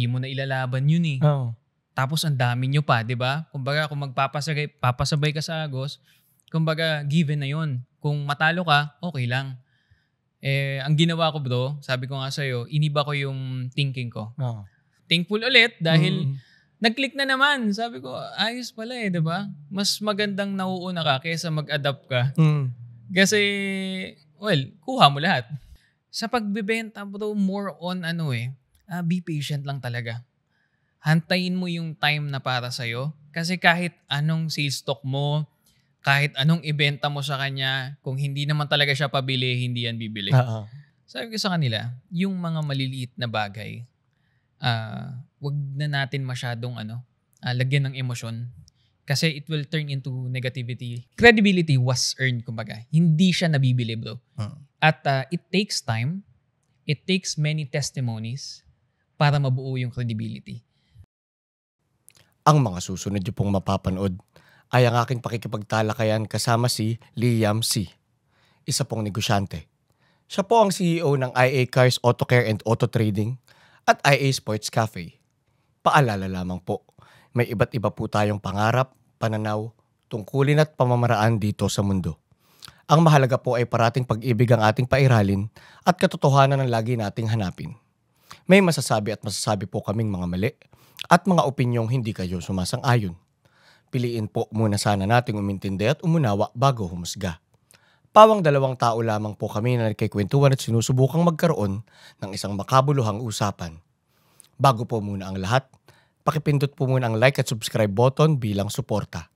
hindi mo na ilalaban yun eh. Oo. Tapos ang dami nyo pa, di ba? Kumbaga, kung papasabay ka sa Agos, kumbaga, given na yun. Kung matalo ka, okay lang. Ang ginawa ko bro, sabi ko nga sa'yo, iniba ko yung thinking ko. Oo. Thankful ulit dahil nag-click na naman. Sabi ko, ayos pala di ba? Mas magandang nauuna ka kaysa mag-adapt ka. Kasi, well, kuha mo lahat. Sa pagbebenta bro, more on be patient lang talaga. Hantayin mo yung time na para sa'yo. Kasi kahit anong sales stock mo, kahit anong ibenta mo sa kanya, kung hindi naman talaga siya pabili, hindi yan bibili. Sabi ko sa kanila, yung mga maliliit na bagay, wag na natin masyadong lagyan ng emosyon. Kasi it will turn into negativity. Credibility was earned, kumbaga. Hindi siya nabibili, bro. At it takes time, it takes many testimonies para mabuo yung credibility. Ang mga susunod niyo pong mapapanood ay ang aking pakikipagtalakayan kasama si Liam C., isa pong negosyante. Siya po ang CEO ng IA Cars Auto Care and Auto Trading at IA Sports Cafe. Paalala lamang po, may iba't iba po tayong pangarap, pananaw, tungkulin at pamamaraan dito sa mundo. Ang mahalaga po ay parating pag-ibig ang ating pairalin at katotohanan ang lagi nating hanapin. May masasabi po kaming mga mali at mga opinyong hindi kayo sumasang-ayon. Piliin po muna sana nating umintindi at umunawa bago humusga. Pawang 2 tao lamang po kami na nagkikwentuhan at sinusubukang magkaroon ng isang makabuluhang usapan. Bago po muna ang lahat, pakipindot po muna ang like at subscribe button bilang suporta.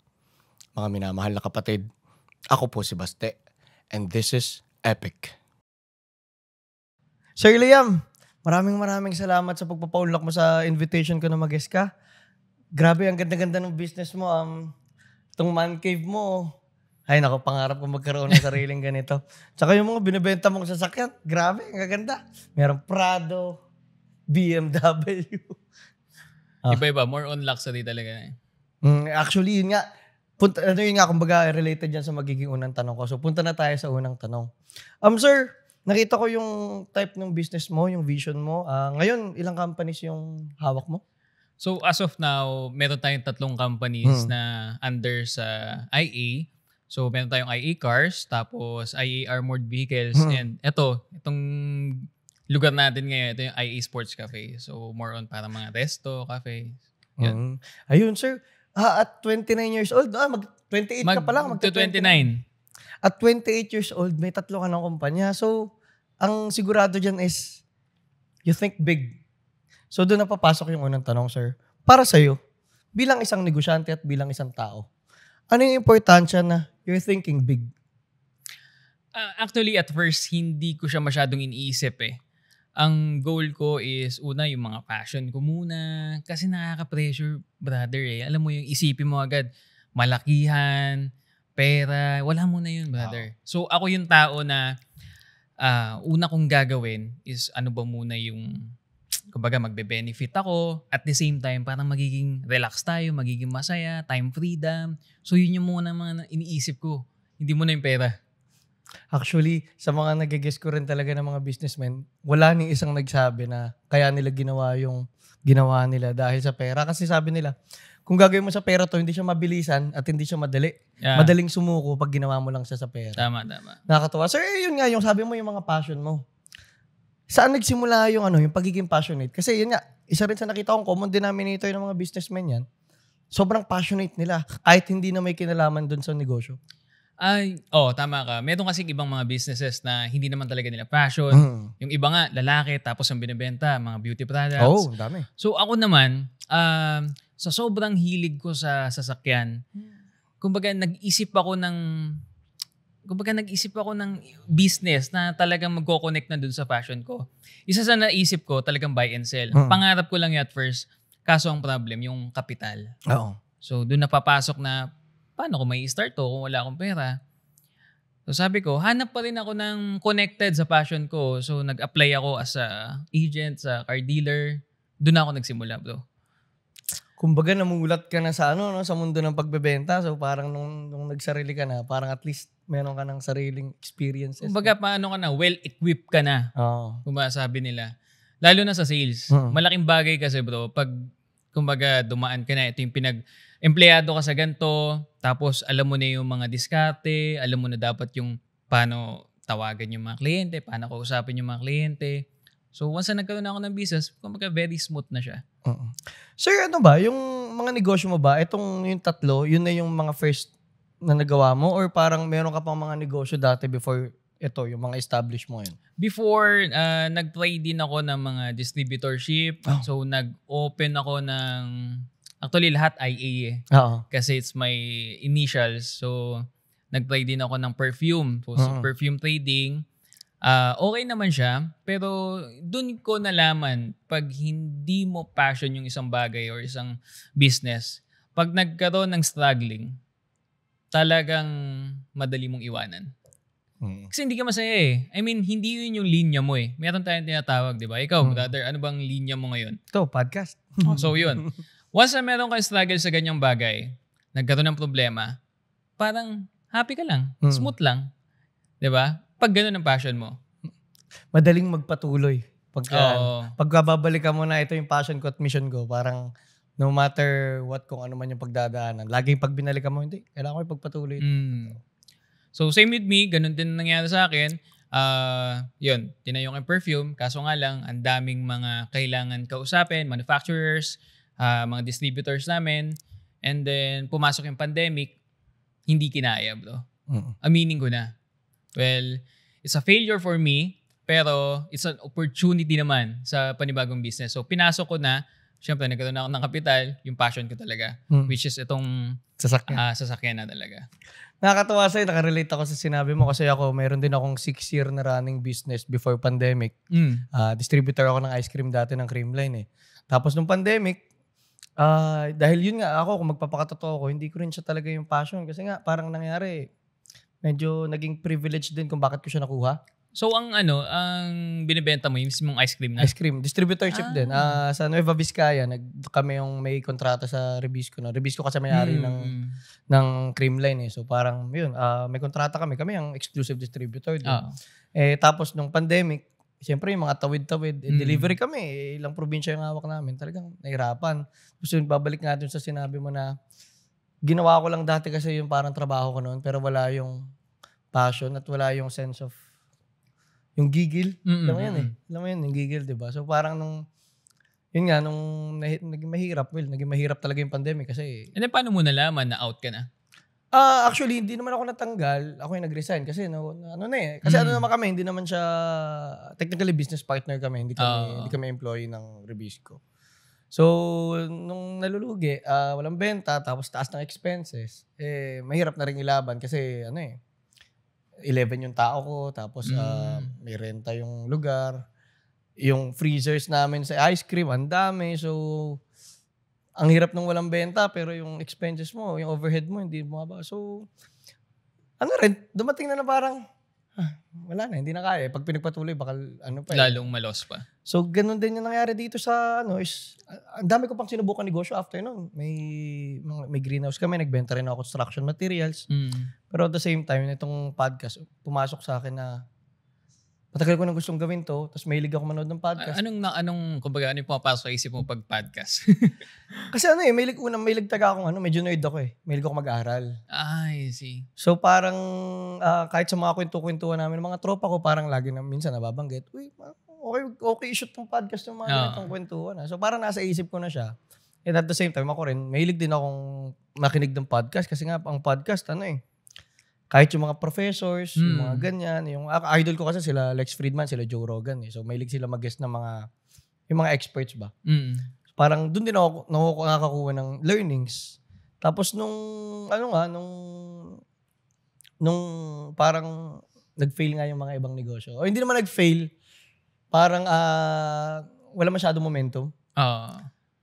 Mga minamahal na kapatid, ako po si Baste, and this is Epic. Sir Liam, maraming salamat sa pagpapaunlak mo sa invitation ko na mag-guest ka. Grabe, ang ganda-ganda ng business mo. Itong man cave mo, ay nako, pangarap ko magkaroon ng sariling ganito. Tsaka yung mga binibenta mong sasakyan, grabe, ang gaganda. Merong Prado, BMW. Iba-iba, more on luxury talaga. Actually, yun nga, kumbaga related yan sa magiging unang tanong ko. So punta na tayo sa unang tanong. Sir, nakita ko yung type ng business mo, yung vision mo. Ngayon, ilang companies yung hawak mo? So as of now, meron tayong 3 companies na under sa IA. So meron tayong IA Cars, tapos IA Armored Vehicles, and itong lugar natin ngayon, ito yung IA Sports Cafe. So more on para mga resto, cafe. Yan. Ayun sir, at 29 years old, 28 ka pa lang. Mag-29. At 28 years old, may 3 ka ng kumpanya. So, ang sigurado dyan is, you think big. So, doon na papasok yung unang tanong, sir. Para sa'yo, bilang isang negosyante at bilang isang tao, ano yung importansya na you're thinking big? Actually, at first, hindi ko siya masyadong iniisip eh. Ang goal ko is, una, yung mga passion ko muna. Kasi nakaka-pressure, brother eh. Alam mo yung isipin mo agad, malakihan, pera, wala mo na yun, brother. So, ako yung tao na una kong gagawin is ano ba muna yung, kumbaga magbe-benefit ako. At the same time, parang magiging relax tayo, magiging masaya, time freedom. So, yun yung muna mga iniisip ko. Hindi muna yung pera. Actually, sa mga nag-guess ko rin talaga ng mga businessmen, wala ni isang nagsabi na kaya nila ginawa yung ginawa nila dahil sa pera. Kasi sabi nila, kung gagawin mo sa pera to, hindi siya mabilisan at hindi siya madali. Yeah. Madaling sumuko pag ginawa mo lang siya sa pera. Tama. Nakakatawa. Sir, yun nga, yung sabi mo yung mga passion mo. Saan nagsimula yung yung pagiging passionate? Kasi yun nga, isa rin sa nakita kong common denominator ng mga businessmen yan. Sobrang passionate nila kahit hindi na may kinalaman dun sa negosyo. Tama ka. Meron kasi ibang mga businesses na hindi naman talaga nila passion. Yung iba nga, lalaki, tapos ang binibenta, mga beauty products. Dami. So ako naman, sa sobrang hilig ko sa sasakyan, kumbaga nag-isip ako ng business na talagang magko-connect na dun sa passion ko. Isa sa naisip ko, talagang buy and sell. Pangarap ko lang yun at first. Kaso ang problem, yung kapital. So dun napapasok na, paano ko may start to kung wala akong pera? So sabi ko, hanap pa rin ako ng connected sa passion ko. So nag-apply ako as a agent sa car dealer. Doon ako nagsimula, bro. Kumbaga namulat ka na sa sa mundo ng pagbebenta. So parang nung nagsarili ka na, parang at least meron ka ng sariling experiences. Kumbaga paano ka na, well-equipped ka na. Oo. Kumbaga sabi nila. Lalo na sa sales. Malaking bagay kasi bro, pag kumbaga dumaan ka na, ito yung empleyado ka sa ganito, tapos alam mo na yung mga diskarte, alam mo na dapat yung paano tawagan yung mga kliyente, paano kausapin yung mga kliyente. So once na nagkaroon ako ng business, kumbaga very smooth na siya. Sir, ano ba, yung mga negosyo mo ba, itong yung tatlo, yun na yung mga first na nagawa mo or parang meron ka pang mga negosyo dati before ito, yung mga established mo yun? Before, nag-try din ako ng mga distributorship. So, nag-open ako ng... Actually, lahat IA eh. Kasi it's my initials. So, nag-try din ako ng perfume. So, perfume trading. Okay naman siya. Pero, dun ko nalaman, pag hindi mo passion yung isang bagay or isang business, pag nagkaroon ng struggling, talagang madali mong iwanan. Kasi hindi ka masaya eh. I mean, hindi yun yung linya mo eh. Meron tayong tinatawag, di ba? Ikaw, brother, ano bang linya mo ngayon? Ito, podcast. So, yun. Once na meron kang struggle sa ganyang bagay, nagkaroon ng problema, parang happy ka lang. Smooth lang. Di ba? Pag gano'n ang passion mo. Madaling magpatuloy. Pagkababalikan mo na ito yung passion ko at mission ko, parang no matter what, kung ano man yung pagdadaanan, laging pag binalikan mo, hindi, kailangan ko yung pagpatuloy. So, same with me. Ganun din nangyari sa akin. Yun, tinayo ko yung perfume. Kaso nga lang, ang daming mga kailangan kausapin, manufacturers, mga distributors namin. And then, pumasok yung pandemic, hindi kinaya, bro. Aminin ko na. Well, it's a failure for me, pero it's an opportunity naman sa panibagong business. So, pinasok ko na. Siyempre, nagkaroon ako ng kapital, yung passion ko talaga, which is itong sasakyan na talaga. Nakakatawa sa'yo, nakarelate ako sa sinabi mo kasi ako, mayroon din akong 6-year na running business before pandemic. Distributor ako ng ice cream dati ng Creamline eh. Tapos nung pandemic, dahil yun nga ako, kung magpapakatotoo ko, hindi ko rin siya talaga yung passion. Kasi nga, parang nangyari, medyo naging privilege din kung bakit ko siya nakuha. So, ang binibenta mo, yung mismong ice cream na? Ice cream. Distributorship din. Sa Nueva Vizcaya, kami yung may kontrata sa Rebisco. No? Rebisco kasi may-ari ng Creamline eh. So, parang yun, may kontrata kami. Kami ang exclusive distributor din. Tapos, nung pandemic, siyempre yung mga tawid-tawid, delivery kami. Ilang probinsya yung hawak namin. Talagang nahirapan. Tapos yun, babalik nga dun sa sinabi mo na ginawa ko lang dati kasi yung parang trabaho ko noon, pero wala yung passion at wala yung sense of yung gigil. Alam mo yan eh. Alam mo yan, yung gigil, diba? So parang yun nga, nung naging mahirap talaga yung pandemic kasi... And then paano mo nalaman na out ka na? Actually, hindi naman ako natanggal. Ako yung nag-resign kasi Kasi ano naman kami, hindi naman siya... Technically, business partner kami. Hindi kami employee ng Rebisco. So, nung nalulugi, walang benta, tapos taas ng expenses, mahirap na rin ilaban kasi 11 yung tao ko, tapos may renta yung lugar. Yung freezers namin sa ice cream, ang dami. So, ang hirap nung walang benta, pero yung expenses mo, yung overhead mo, hindi bumaba. So, dumating na parang, wala na, hindi na kaya. Pag pinagpatuloy, baka lalong malos pa. So, ganun din yung nangyari dito sa, ang dami ko pang sinubukan negosyo after nun. May greenhouse kami, nagbenta rin ako construction materials. Pero at the same time, itong podcast, pumasok sa akin na matagal ko nang gustong gawin to, tapos mahilig ako manood ng podcast. Anong kumbaga, ano yung pumapasok sa isip mo pag podcast? Kasi mahilig taga akong medyo nerd ako eh. Mahilig ako mag-aral. I see. So parang kahit sa mga kwento-kwentuhan namin, mga tropa ko parang lagi na minsan nababanggit, uy, okay shoot tong podcast ng mga ganitong kwentuhan. So parang nasa isip ko na siya. And at the same time, ako rin, mahilig din akong makinig ng podcast kasi nga ang podcast, kahit yung mga professors, yung mga ganyan, yung idol ko kasi sila Lex Fridman, sila Joe Rogan eh. So mahilig sila mag-guest ng yung mga experts ba. So, parang doon din ako nakakakuha ng learnings. Tapos nung parang nag-fail nga yung mga ibang negosyo. O hindi naman nag-fail, parang wala masyadong momentum.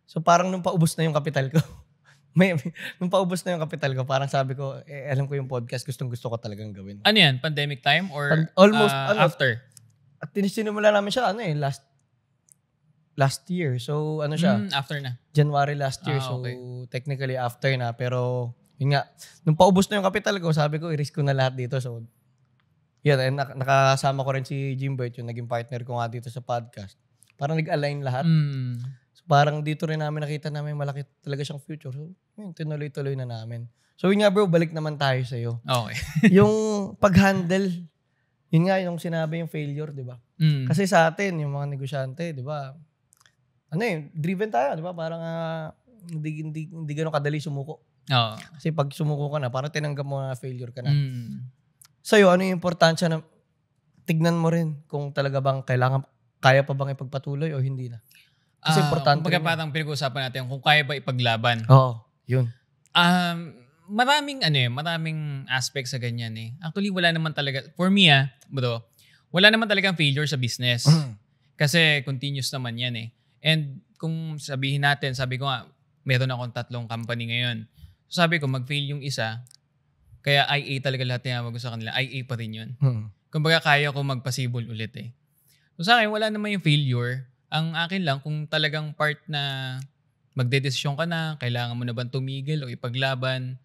So parang nung paubos na yung kapital ko, nung paubos na yung kapital ko, parang sabi ko, alam ko yung podcast, gustong-gusto ko talagang gawin. Ano yan? Pandemic time or almost after? At sinimula namin siya, last year. So, siya? After na. January last year. So, technically after na. Pero, yun nga, nung paubos na yung kapital ko, sabi ko, i-risk ko na lahat dito. So, yun, nakasama ko rin si Jimbert, yung naging partner ko nga dito sa podcast. Parang nag-align lahat. So parang dito rin namin nakita namin malaki talaga siyang future. So yun, tinuloy-tuloy na namin. So yun nga bro, balik naman tayo sa'yo. Okay. Yung pag-handle, yun nga yung sinabi yung failure, di ba? Kasi sa atin, yung mga negosyante, di ba? Driven tayo, di ba? Parang hindi gano'ng kadali sumuko. Oo. Kasi pag sumuko ka na, parang tinanggap mo na failure ka na. Sa'yo, ano yung importansya na tignan mo rin kung talaga bang kaya pa bang ipagpatuloy o hindi na? Kasi importante kumbaga parang pinag-uusapan natin kung kaya ba ipaglaban. Oo, yun. Maraming aspects sa ganyan eh. Actually, wala naman talaga, for me bro, wala naman talagang failure sa business. Kasi continuous naman yan eh. And kung sabihin natin, sabi ko nga, meron akong 3 company ngayon. So sabi ko, mag-fail yung isa, kaya IA talaga lahat tinawag ko sa kanila, IA pa rin yun. Kumbaga kaya ko magpasibol ulit eh. So sa akin, wala naman yung failure. Ang akin lang, kung talagang part na magdedesisyon ka na, kailangan mo na bang tumigil o ipaglaban,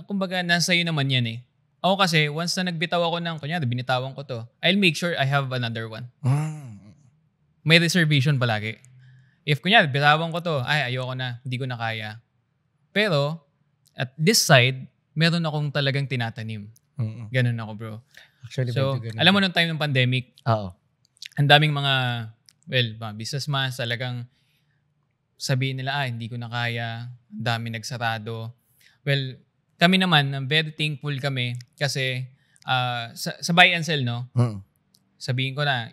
kumbaga nasa iyo naman yan eh. Ako kasi, once na nagbitaw ako ng, kunyari, binitawan ko to, I'll make sure I have another one. May reservation palagi. If kunyari, bitawan ko to, ayoko na, hindi ko na kaya. Pero, at this side, meron akong talagang tinatanim. Ganun ako bro. Actually, so, alam mo nung time ng pandemic, ang daming mga businessman talagang sabihin nila, hindi ko na kaya, ang dami nagsarado. Well, kami naman, very thankful kami kasi sa buy and sell, no? Sabihin ko na,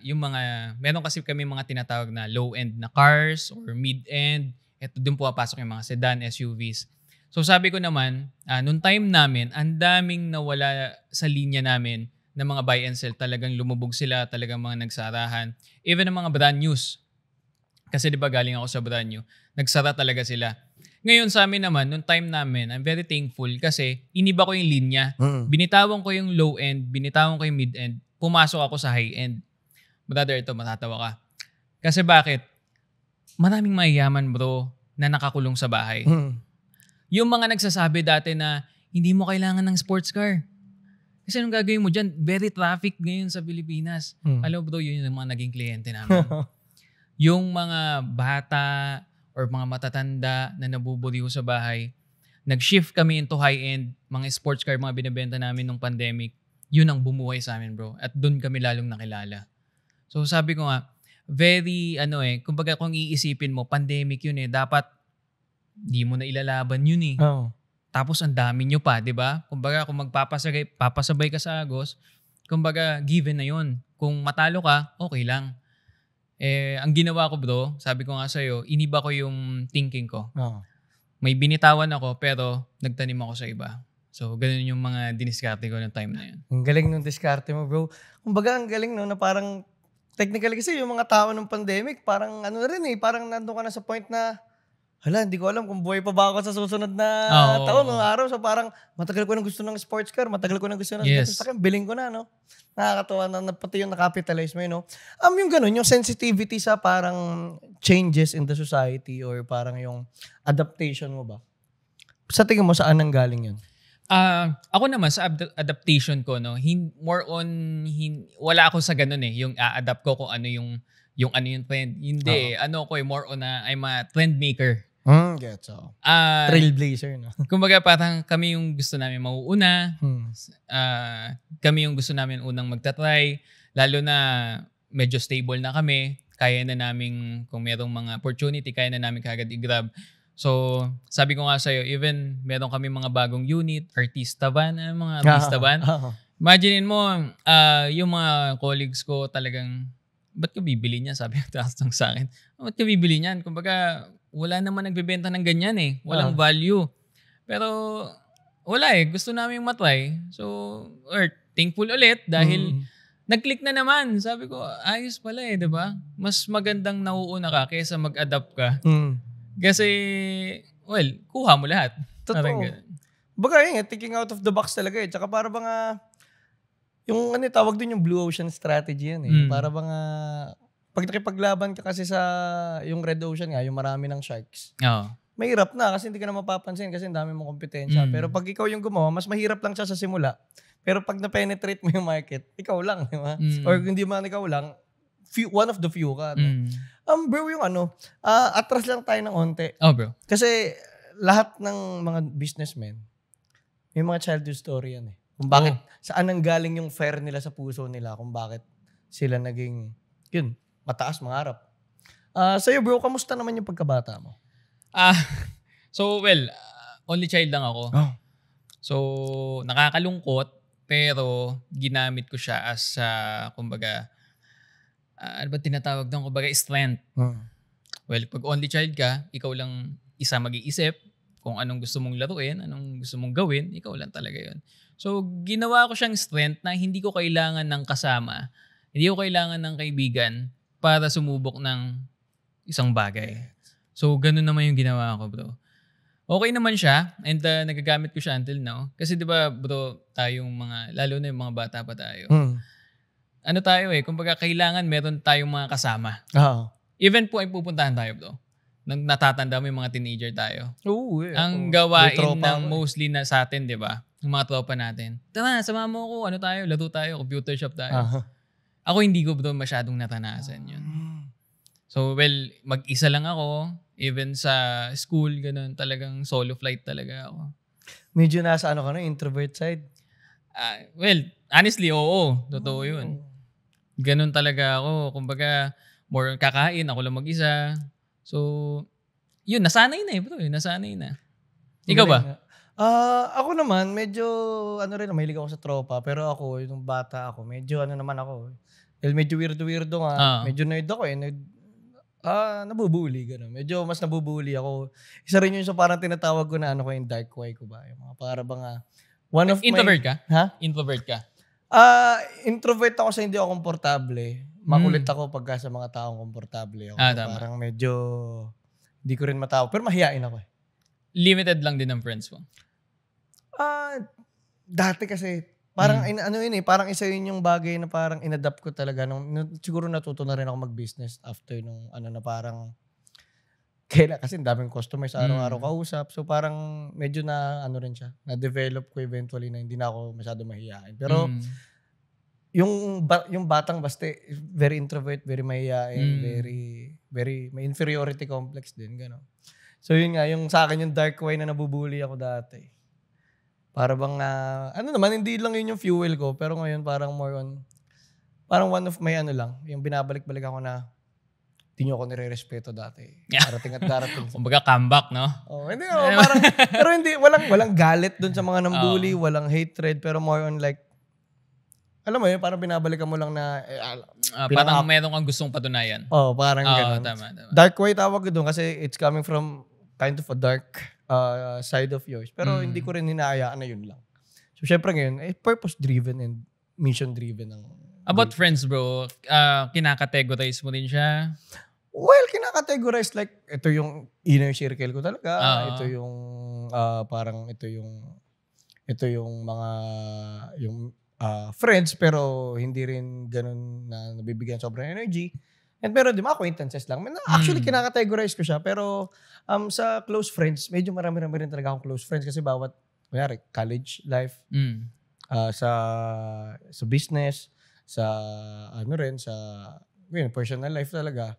meron kasi kami mga tinatawag na low-end na cars or mid-end. Ito dun pumapasok yung mga sedan, SUVs. So sabi ko naman, nung time namin, ang daming nawala sa linya namin ng mga buy and sell. Talagang lumubog sila, talagang mga nagsarahan. Even ang mga brand news. Kasi di ba galing ako sa brand new, nagsara talaga sila. Ngayon sa amin naman, nung time namin, I'm very thankful kasi iniba ko yung linya. Binitawan ko yung low end, binitawan ko yung mid end, pumasok ako sa high end. Brother, ito matatawa ka. Kasi bakit? Maraming mayayaman bro na nakakulong sa bahay. Yung mga nagsasabi dati na hindi mo kailangan ng sports car. Kasi anong gagawin mo dyan? Very traffic ngayon sa Pilipinas. Alam bro, yun yung mga naging kliyente namin. Yung mga bata or mga matatanda na nabuburiw sa bahay, nag-shift kami into high-end, mga sports car, mga binibenta namin nung pandemic. Yun ang bumuhay sa amin bro. At doon kami lalong nakilala. So sabi ko nga, very kumbaga kung iisipin mo, pandemic yun dapat di mo na ilalaban yun eh. Tapos ang dami nyo pa, di ba? Kumbaga kung papasabay ka sa agos, kumbaga given na yun. Kung matalo ka, okay lang. Ang ginawa ko bro, sabi ko nga sa'yo, iniba ko yung thinking ko. May binitawan ako pero nagtanim ako sa iba. So ganun yung mga diniskarte ko ng time na yun. Ang galing nung diskarte mo bro. Kumbaga ang galing no, na parang technically kasi yung mga tao ng pandemic, parang parang nandun ka na sa point na hindi ko alam kung buhay pa ba ako sa susunod na taon o araw. So parang matagal ko nang gusto ng sports car, matagal ko nang gusto ng sasakyan, biling ko na, no? Nakakatawa na pati yung nakapitalize mo, no? Yung ganun, yung sensitivity sa parang changes in the society or parang yung adaptation mo ba? Sa tingin mo, saan nang galing yun? Ako naman, sa adaptation ko, no, more on, wala ako sa ganun yung a-adapt ko kung ano yung trend. Hindi more on I'm a trend maker. Gets so. Trailblazer, no? Kumbaga parang kami yung gusto namin mauuna. Kami yung gusto namin unang magtatry. Lalo na medyo stable na kami. Kaya na namin, kung merong mga opportunity, kaya na namin kagad i-grab. So, sabi ko nga sa'yo, even meron kami mga bagong unit, artista van, mga artista van. Imaginin mo, yung mga colleagues ko talagang, ba't ka bibili niyan? Sabi ng sa akin. Ba't ka bibili niyan? Kumbaga, wala naman nagbebenta ng ganyan Walang value. Pero, wala gusto namin matry. So, thankful ulit dahil nag-click na naman. Sabi ko, ayos pala diba? Mas magandang nauuna ka kaysa mag-adapt ka. Kasi, kuha mo lahat. Totoo. Baga thinking out of the box talaga Tsaka para bang yung tawag din yung blue ocean strategy yan Para bang pag nakipaglaban ka kasi sa yung red ocean yung marami ng sharks. Mahirap na kasi hindi ka na mapapansin kasi ang dami mong kompetensya. Pero pag ikaw yung gumawa, mas mahirap lang siya sa simula. Pero pag na-penetrate mo yung market, ikaw lang, di ba? Or hindi man ikaw lang, one of the few ka. No? Bro, yung atras lang tayo ng onte. Oh, bro. Kasi lahat ng mga businessmen, may mga childhood story yan eh. Kung bakit, saan nang galing yung fire nila sa puso nila, kung bakit sila naging, mataas mangarap. Sa'yo bro, kamusta naman yung pagkabata mo? Only child lang ako. Oh. So, nakakalungkot, pero ginamit ko siya as, kumbaga, ano ba tinatawag doon? Kumbaga, strength. Well, pag only child ka, ikaw lang isa mag-iisip kung anong gusto mong laruin, anong gusto mong gawin, ikaw lang talaga yun. So, ginawa ko siyang strength na hindi ko kailangan ng kasama, hindi ko kailangan ng kaibigan para sumubok ng isang bagay. So, ganun naman yung ginawa ko, bro. Okay naman siya and nagagamit ko siya until now. Kasi 'di ba bro, tayong mga lalo na yung mga bata pa tayo. Ano tayo kumbaga kailangan meron tayong mga kasama. Even po ay pupuntahan tayo bro. Nang natatanda mo yung mga teenager tayo. Ang gawain ng mostly na sa atin, 'di ba? Yung mga tropa natin. Tara, sama mo ako, tayo, laro tayo, computer shop tayo. Ako hindi ko bro masyadong natanasan 'yun. So mag-isa lang ako. Even sa school, ganun, talagang solo flight talaga ako. Medyo nasa introvert side? Honestly, oo. Totoo yun. Ganun talaga ako. Kumbaga, more kakain, ako lang mag-isa. So, yun, nasanay na bro. Nasanay na. Ikaw ba? Ako naman, medyo, mahilig ako sa tropa. Pero ako, yung bata ako, medyo naman ako. Medyo weirdo nga. Medyo nerd ako nabubuli, gano'n. Medyo mas nabubuli ako. Isa rin yun sa parang tinatawag ko na ko yung dark way ko ba. Yung mga para bang introvert ka? Ha? Introvert ka? Introvert ako sa hindi ako komportable. Makulit ako pagka sa mga taong komportable ako. Parang medyo hindi ko rin matawag. Pero mahihain ako Limited lang din ang friends mo? Dati kasi parang parang isa yun yung bagay na parang inadapt ko talaga siguro natuto na rin ako mag-business after nung na parang kasi daming customers araw-araw kausap. So parang medyo na rin siya. Na-develop ko eventually na hindi na ako masyado mahihain. Pero yung batang baste, very introvert, very mahihain, very may inferiority complex din, gano'n. So yun nga, yung sa akin yung dark way na nabubuli ako dati. Para bang, hindi lang yun yung fuel ko, pero ngayon parang more on, parang one of my yung binabalik-balik ako na, hindi nyo ako nire-respeto dati. Darating at darating. Kumbaga comeback, no? Hindi, parang, pero hindi, walang galit dun sa mga nambuli, walang hatred, pero more on like, alam mo yun, parang binabalikan mo lang na, parang meron kang gustong patunayan. Parang gano'n. Tama. Dark way tawag ko dun kasi it's coming from kind of a dark side of yours. Pero hindi ko rin hinahayaan na yun lang. So, syempre ngayon, purpose-driven and mission-driven. About friends, bro, kinakategorize mo din siya? Well, kinakategorize like, ito yung inner circle ko talaga. Ito yung, ito yung mga, friends, pero hindi rin ganun na nabibigyan sobrang energy. And pero di ba, acquaintances lang. Actually, kinakategorize ko siya. Pero sa close friends, medyo marami-rami rin talaga akong close friends. Kasi bawat, kunyari, college life, sa business, sa personal life talaga.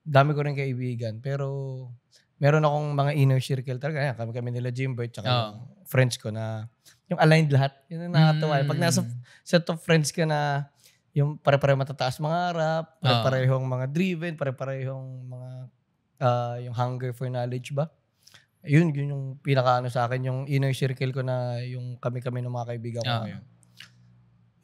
Dami ko rin kaibigan. Pero meron akong mga inner circle talaga. Yan, kami nila Jimbert, tsaka yung friends ko na, yung aligned lahat. Yun ang nakatawa. Pag nasa set of friends ka na, yung pare-pareho matataas mga harap, pare-parehong mga driven, pare-parehong mga yung hunger for knowledge ba? Yun yung pinaka sa akin, yung inner circle ko na yung kami ng mga kaibigan ko ngayon.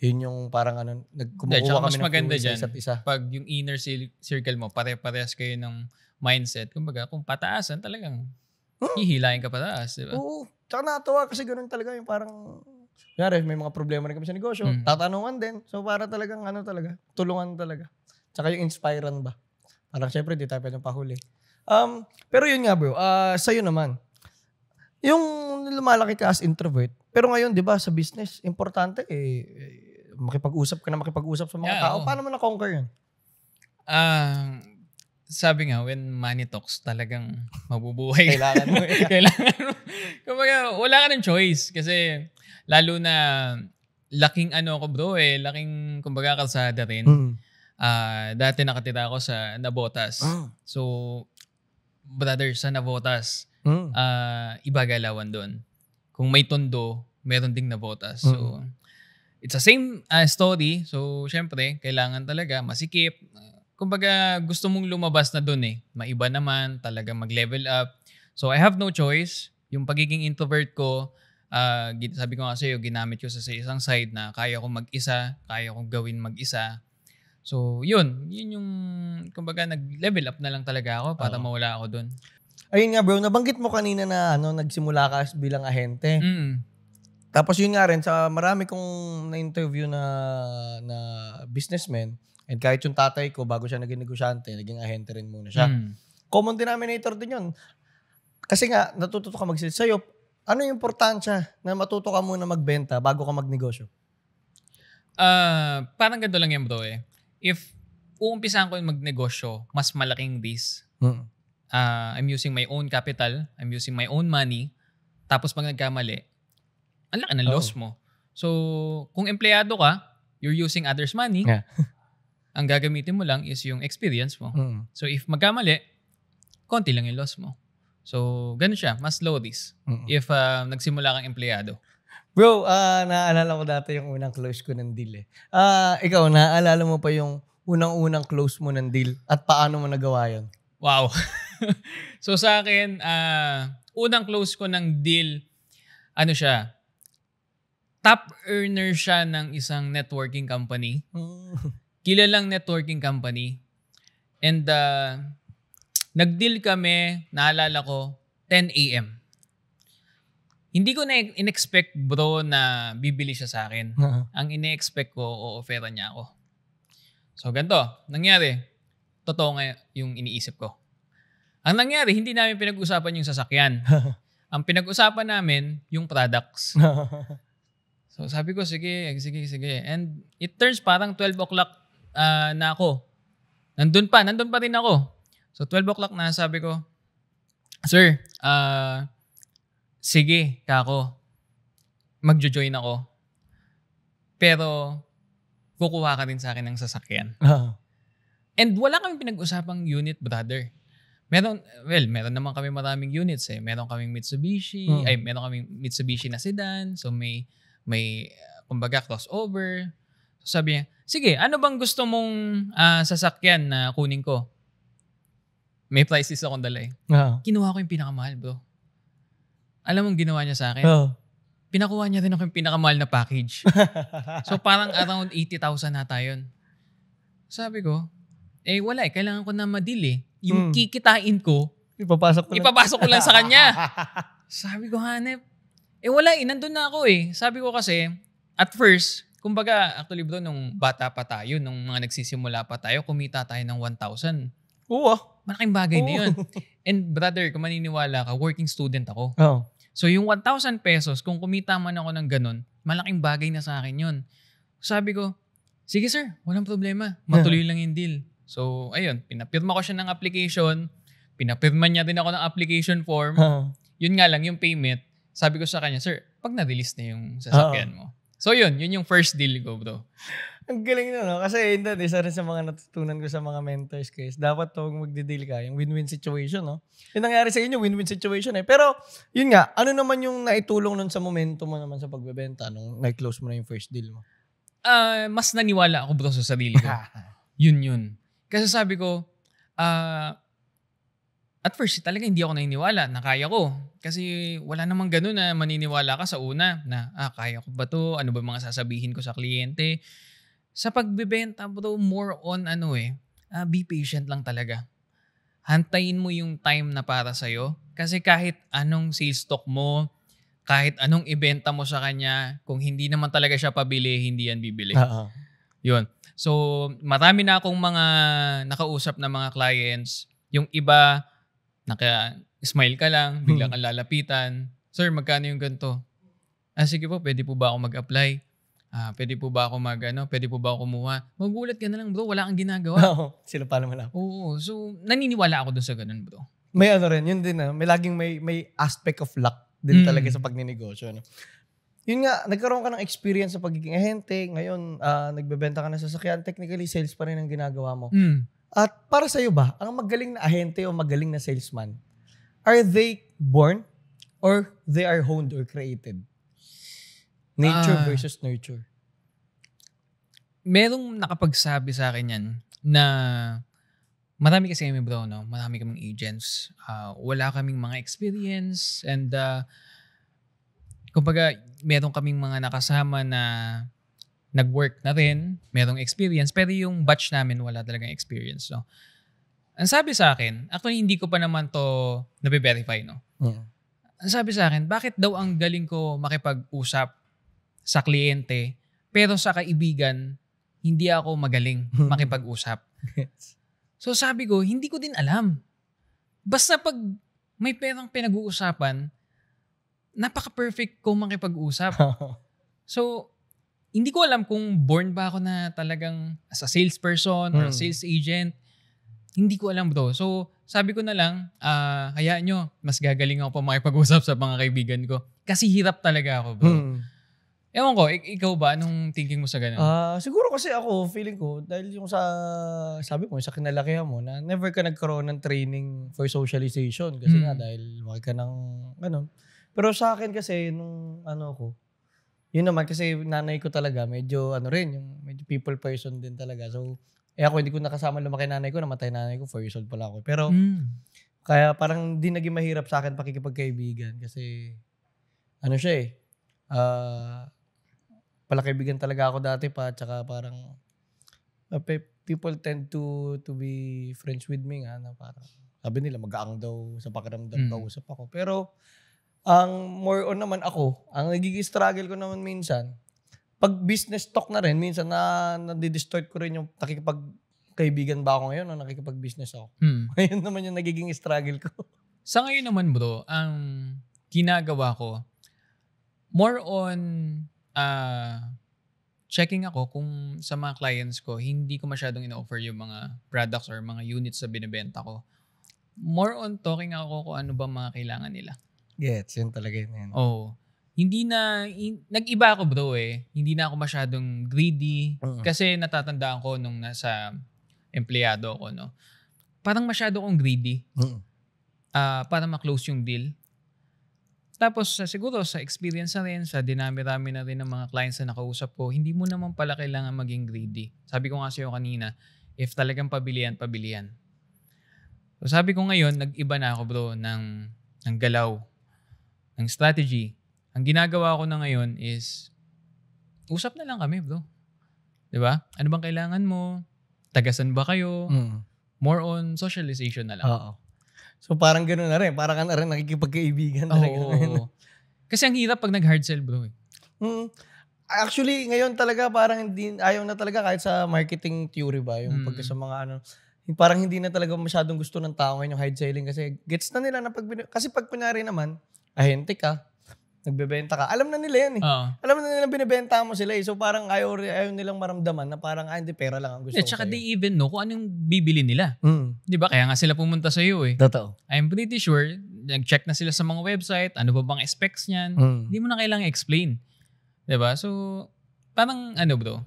Yun yung parang kumukuha kami ng fuel sa isa't isa. Pag yung inner circle mo, pare-parehas kayo ng mindset. Kumbaga, kung pataasan talagang hihilahin ka pataas, di ba? Oo. Tsaka nakatawa kasi ganun talaga yung parang may mga problema rin kami sa negosyo. Tatanungan din. So, para talagang tulungan talaga. Tsaka yung inspiran ba? Parang syempre, di tayo pwedeng pahuli. Pero yun nga bro, sa'yo naman. Yung lumalaki ka as introvert, pero ngayon, di ba, sa business, importante makipag-usap sa mga tao. Paano mo na-conquer yun? Sabi nga, when money talks, talagang mabubuhay. Kailangan mo. Kailangan mo. Kumbaga, wala ka ng choice. Kasi, lalo na, laking ko bro laking, kumbaga, kalsada rin. Dati nakatira ako sa Navotas. So, brother, sa Navotas, iba galawan doon. Kung may Tondo, meron ding Navotas. So, it's the same story. So, syempre, kailangan talaga masikip. Kumbaga, gusto mong lumabas na doon Maiba naman, talaga mag-level up. So, I have no choice. Yung pagiging introvert ko, sabi ko nga sa'yo, ginamit ko sa isang side na kaya kong mag-isa, kaya kong gawin mag-isa. So, yun yung, kumbaga, nag-level up na lang talaga ako para mawala ako doon. Ayun nga bro, nabanggit mo kanina na nagsimula ka bilang ahente. Tapos yun nga rin, sa marami kong na-interview na businessman, and kahit yung tatay ko, bago siya naging negosyante, naging ahente rin muna siya. Common denominator din yun. Kasi nga, natututo ka mag-sales. Sa'yo, ano yung importansya na matuto ka muna magbenta bago ka magnegosyo? Parang ganito lang yan bro If uumpisahan ko yung magnegosyo, mas malaking risk. I'm using my own capital, I'm using my own money, tapos pag nagkamali, ang laki ng loss mo. So, kung empleyado ka, you're using others' money, ang gagamitin mo lang is yung experience mo. So, if magkamali, konti lang yung loss mo. So, ganun siya. Mas low risk if nagsimula kang empleyado. Bro, naaalala ko dati yung unang close ko ng deal Ikaw, naaalala mo pa yung unang-unang close mo ng deal at paano mo nagawa yun? Wow. So, sa akin, unang close ko ng deal, ano siya, top earner siya ng isang networking company. Kilalang networking company. And nag-deal kami, naalala ko, 10 a.m. Hindi ko na in-expect bro na bibili siya sa akin. Ang in-expect ko, o-offeran niya ako. So ganito, nangyari. Totoo nga yung iniisip ko. Ang nangyari, hindi namin pinag-usapan yung sasakyan. Ang pinag-usapan namin, yung products. So sabi ko, sige. And it turns parang 12 o'clock na ako. Nandun pa rin ako. So 12 o'clock na, sabi ko, sir, sige, kako, magjo-join ako. Pero, kukuha ka rin sa akin ng sasakyan. And wala kami pinag-usapang unit, brother. Meron naman kami maraming units Meron kaming Mitsubishi, meron kaming Mitsubishi na sedan. So may kumbaga crossover. So sabi niya, sige, ano bang gusto mong sasakyan na kunin ko? May price list akong dala Kinuha ko yung pinakamahal, bro. Alam mong ginawa niya sa akin? Pinakuha niya rin ako yung pinakamahal na package. So parang around 80,000 na tayo. Sabi ko, wala kailangan ko na ma-deal Yung kikitain ko, ipapasok ko lang sa kanya. Sabi ko, hanep. Wala nandun na ako Sabi ko kasi, at first, kumbaga, actually bro, nung bata pa tayo, nung mga nagsisimula pa tayo, kumita tayo ng 1,000. Oo. Malaking bagay na yun. And brother, kung maniniwala ka, working student ako. So yung 1,000 pesos, kung kumita man ako ng ganun, malaking bagay na sa akin yun. Sabi ko, sige sir, walang problema. Matuloy lang yung deal. So ayun, pinapirma ko siya ng application. Pinapirma niya din ako ng application form. Yun nga lang, yung payment. Sabi ko sa kanya, sir, pag na-release na yung sasakyan mo. So yun yung first deal ko, bro. Ang galing na, no? Kasi isa rin sa mga natutunan ko sa mga mentors guys. Dapat to magdi-deal ka, yung win-win situation, no? Yung nangyari sa inyo, win-win situation Pero, yun nga, ano naman yung naitulong nun sa momento mo naman sa pagbebenta nung na-close mo na yung first deal mo? Mas naniwala ako, bro, sa sarili ko. Yun. Kasi sabi ko, at first, talaga hindi ako naniniwala na kaya ko. Kasi wala namang ganun na maniniwala ka sa una na, kaya ko ba to? Ano ba mga sasabihin ko sa kliyente? Sa pagbebenta, bro, more on be patient lang talaga. Hantayin mo yung time na para sa'yo. Kasi kahit anong sales talk mo, kahit anong ibenta mo sa kanya, kung hindi naman talaga siya pabili, hindi yan bibili. Yun. So, marami na akong mga nakausap na mga clients. Yung iba, naka-smile ka lang, bigla kang lalapitan. Sir, magkano yung ganito? Sige po, pwede po ba ako mag-apply? Pwede po ba ako pwede po ba ako kumuha? Magulat ka na lang, bro. Wala kang ginagawa. Sila pa naman ako. Oo. So, naniniwala ako dun sa ganun, bro. May rin. Yun din may laging may aspect of luck din talaga sa pagninegosyo. No? yun nga, nagkaroon ka ng experience sa pagiging ahente. Ngayon, nagbebenta ka ng sasakyan. Technically, sales pa rin ang ginagawa mo. At para sa'yo ba, ang magaling na ahente o magaling na salesman, are they born or they are honed or created? Nature versus nurture. Merong nakapagsabi sa akin yan na marami kasi kami bro, no? Marami kaming agents. Wala kaming mga experience and kumbaga meron kaming mga nakasama na nag-work na rin, merong experience, pero yung batch namin wala talagang experience. No? Ang sabi sa akin, actually hindi ko pa naman to nabe-verify. No? Ang sabi sa akin, bakit daw ang galing ko makipag-usap sa kliyente, pero sa kaibigan, hindi ako magaling makipag-usap. So sabi ko, hindi ko din alam. Basta pag may perang pinag-uusapan, napaka-perfect ko makipag-usap. So, hindi ko alam kung born ba ako na talagang as a salesperson or a sales agent. Hindi ko alam bro. So, sabi ko na lang, hayaan nyo, mas gagaling ako pa makipag-usap sa mga kaibigan ko. Kasi hirap talaga ako bro. Ewan ko, ikaw ba? Anong thinking mo sa ganun? Siguro kasi ako, feeling ko, dahil yung sabi mo, sa kinalakihan mo, na never ka nagkaroon ng training for socialization. Kasi nga, dahil wag ka ng, Pero sa akin kasi, nung yun naman, kasi nanay ko talaga, medyo medyo people person din talaga. So, ako hindi ko nakasama lumaki nanay ko, namatay nanay ko, 4 years old pala ako. Pero, kaya parang di naging mahirap sa akin pakikipagkaibigan. Kasi, siya palakaibigan talaga ako dati pa, tsaka parang, people tend to be friends with me nga, na parang, sabi nila, mag-aang daw sa pakiramdam kausap ako. Pero, ang more on naman ako, ang nagiging struggle ko naman minsan, pag business talk na rin, minsan na-distort ko rin yung nakikipagkaibigan ba ako ngayon o nakikipag-business ako. Ngayon naman yung nagiging struggle ko. Sa ngayon naman bro, ang ginagawa ko, more on checking ako kung sa mga clients ko, hindi ko masyadong ina-offer yung mga products or mga units na binibenta ko. More on talking ako kung ano ba mga kailangan nila. Yes, yun talaga yun. Hindi na, nag-iba ako bro Hindi na ako masyadong greedy. Kasi natatandaan ko nung nasa empleyado ako, no? Parang masyado akong greedy. Para ma-close yung deal. Tapos siguro sa experience na rin, sa dinami-rami na rin ng mga clients na nakausap ko, hindi mo naman pala kailangan maging greedy. Sabi ko nga sa'yo kanina, if talagang pabilihan, pabilihan. So sabi ko ngayon, nag-iba na ako bro ng galaw, ng strategy. Ang ginagawa ko na ngayon is, usap na lang kami bro. Diba? Ano bang kailangan mo? Tagasan ba kayo? More on socialization na lang. So parang gano'n na rin. Parang ka na rin nakikipagkaibigan talaga. Kasi ang hirap pag nag-hard sell bro. Actually, ngayon talaga parang ayaw na talaga kahit sa marketing theory ba. Yung pagka sa mga parang hindi na talaga masyadong gusto ng tao ngayon yung hard selling. Kasi gets na nila na kasi pag kunyari naman, ahente ka, nagbebenta ka, alam na nila yan Alam na nila binibenta mo sila So parang ayaw nilang maramdaman na parang hindi, pera lang ang gusto ko tsaka they even know kung anong bibili nila. Di ba? Kaya nga sila pumunta sa iyo Totoo. I'm pretty sure, nag-check na sila sa mga website, ano ba bang specs niyan. Hindi mo na kailangan explain. Di ba? So, parang bro,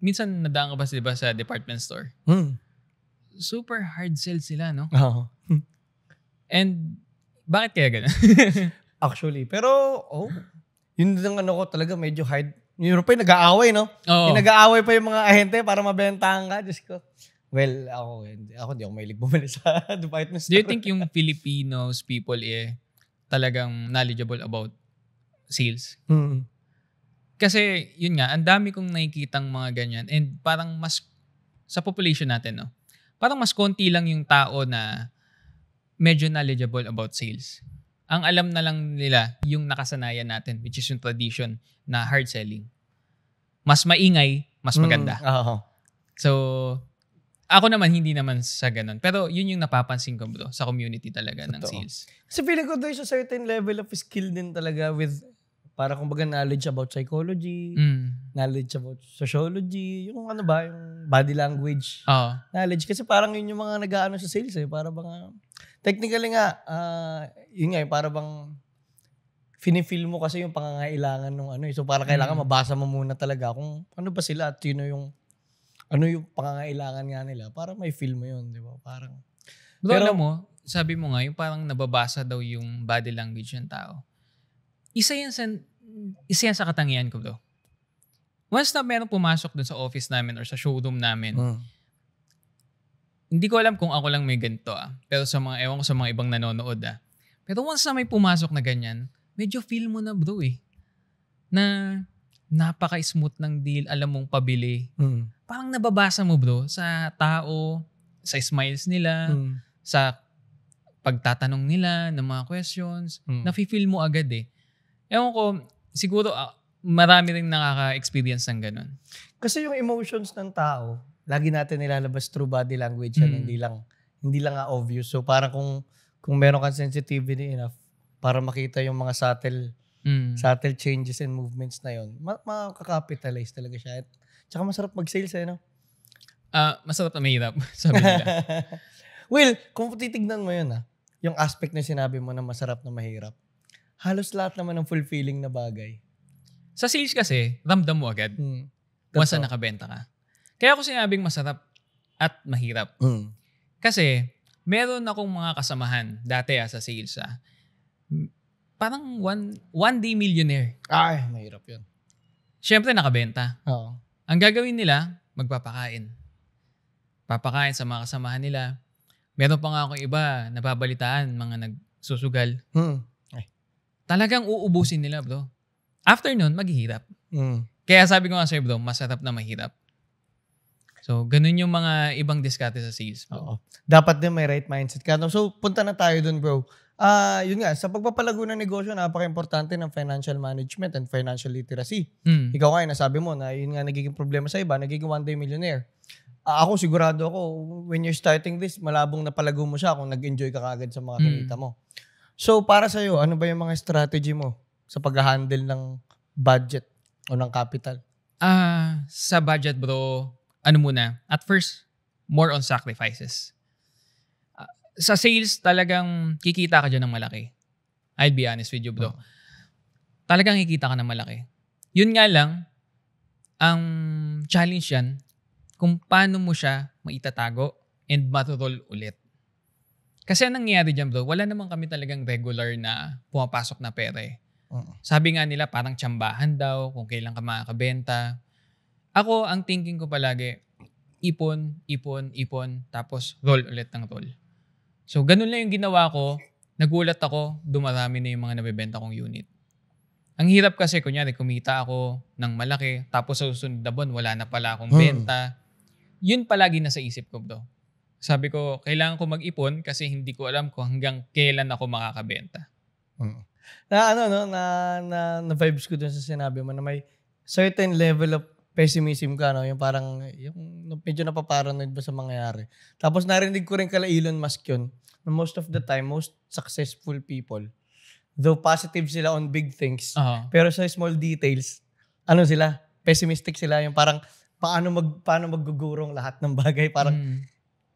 minsan nadaan ka ba diba, sa department store? Super hard sell sila, no? And bakit kaya ganun? Actually. Pero, yun lang ko talaga medyo hard. Yung pa yung nag-aaway, no? Yung nag-aaway pa yung mga ahente para mabentahan ka. Diyos ko. Well, ako hindi ako mahilig bumili sa department store. Do you think yung Filipinos people talagang knowledgeable about sales? Kasi, yun nga, ang dami kong nakikitang mga ganyan. And parang mas, sa population natin, no? Parang mas konti lang yung tao na medyo knowledgeable about sales. Ang alam na lang nila yung nakasanayan natin, which is yung tradition na hard selling. Mas maingay, mas maganda. So, ako naman, hindi naman sa ganun. Pero yun yung napapansin ko bro, sa community talaga ng sales. Kasi feeling ko there's a certain level of skill din talaga with, para kumbaga knowledge about psychology, knowledge about sociology, yung yung body language knowledge. Kasi parang yun yung mga nag-aano sa sales para bang, technically nga, yun nga para bang, Fini-feel mo kasi yung pangangailangan ng ano. So parang kailangan mabasa mo muna talaga kung ano ba sila at sino yung ano yung pangangailangan nga nila para may feel mo yun, di ba? Parang Pero alam mo, sabi mo nga, yung parang nababasa daw yung body language ng tao. Isa yan sa katangian ko, bro. Once na meron pumasok dun sa office namin or sa showroom namin, hindi ko alam kung ako lang may ganito pero ewan ko sa mga ibang nanonood Pero once na may pumasok na ganyan, medyo feel mo na bro na napaka-smooth ng deal, alam mong pabili. Parang nababasa mo bro sa tao, sa smiles nila, sa pagtatanong nila ng mga questions, nafe-feel mo agad Ewan ko, siguro marami rin nakaka-experience ng ganun. Kasi yung emotions ng tao, lagi natin nilalabas through body language yan, hindi lang obvious. So parang kung meron kang sensitivity enough para makita yung mga subtle changes and movements na yun, makakapitalize talaga siya. At tsaka masarap mag-sales no? Masarap na mahirap, sabi nila. Well, kung titignan mo yun yung aspect na sinabi mo na masarap na mahirap, halos lahat naman ng fulfilling na bagay. Sa sales kasi, ramdam mo agad. Once na nakabenta ka. Kaya ako sinabing masarap at mahirap. Kasi, meron akong mga kasamahan dati sa sales. Parang one day millionaire. Ay, mahirap yun. Siyempre, nakabenta. Oo. Ang gagawin nila, magpapakain. Papakain sa mga kasamahan nila. Meron pa nga akong iba, nababalitaan, mga nagsusugal. Talagang uubusin nila, bro. After nun, maghihirap. Kaya sabi ko nga sa'yo, bro, masarap na mahirap. So, ganun yung mga ibang diskarte sa sales, bro. Oo. Dapat din may right mindset ka. So, punta na tayo dun, bro. Yun nga, sa pagpapalago ng negosyo, napaka-importante ng financial management and financial literacy. Ikaw nga, nasabi mo na yun nga nagiging problema sa iba, nagiging one day millionaire. Ako, sigurado ako, when you're starting this, malabong napalago mo siya kung nag-enjoy ka kagad sa mga kinita mo. So, para sa'yo, ano ba yung mga strategy mo sa pag-handle ng budget o ng capital? Sa budget, bro, ano muna? At first, more on sacrifices. Sa sales, talagang kikita ka dyan ng malaki. I'll be honest with you, bro. Talagang kikita ka ng malaki. Yun nga lang, ang challenge yan, kung paano mo siya maitatago and maturol ulit. Kasi ang nangyayari dyan, bro, wala naman kami talagang regular na pumapasok na pera Sabi nga nila, parang tsambahan daw kung kailan ka makakabenta. Ako, ang thinking ko palagi, ipon, tapos roll ulit ng roll. So, ganun lang yung ginawa ko. Nagulat ako, dumarami na yung mga nabibenta kong unit. Ang hirap kasi, kunyari, kumita ako ng malaki, tapos sa susunod na buwan, wala na pala akong benta. Yun palagi nasa isip ko, bro. Sabi ko, kailangan ko mag-ipon kasi hindi ko alam kung hanggang kailan ako makakabenta. Na vibes ko dun sa sinabi mo na may certain level of pessimism ka, no? Yung parang, yung medyo napaparanoid ba sa mangyayari. Tapos narinig ko rin kala Elon Musk yun, na most of the time, most successful people, though positive sila on big things, pero sa small details, ano sila? Pessimistic sila. Yung parang, paano maggugurong lahat ng bagay.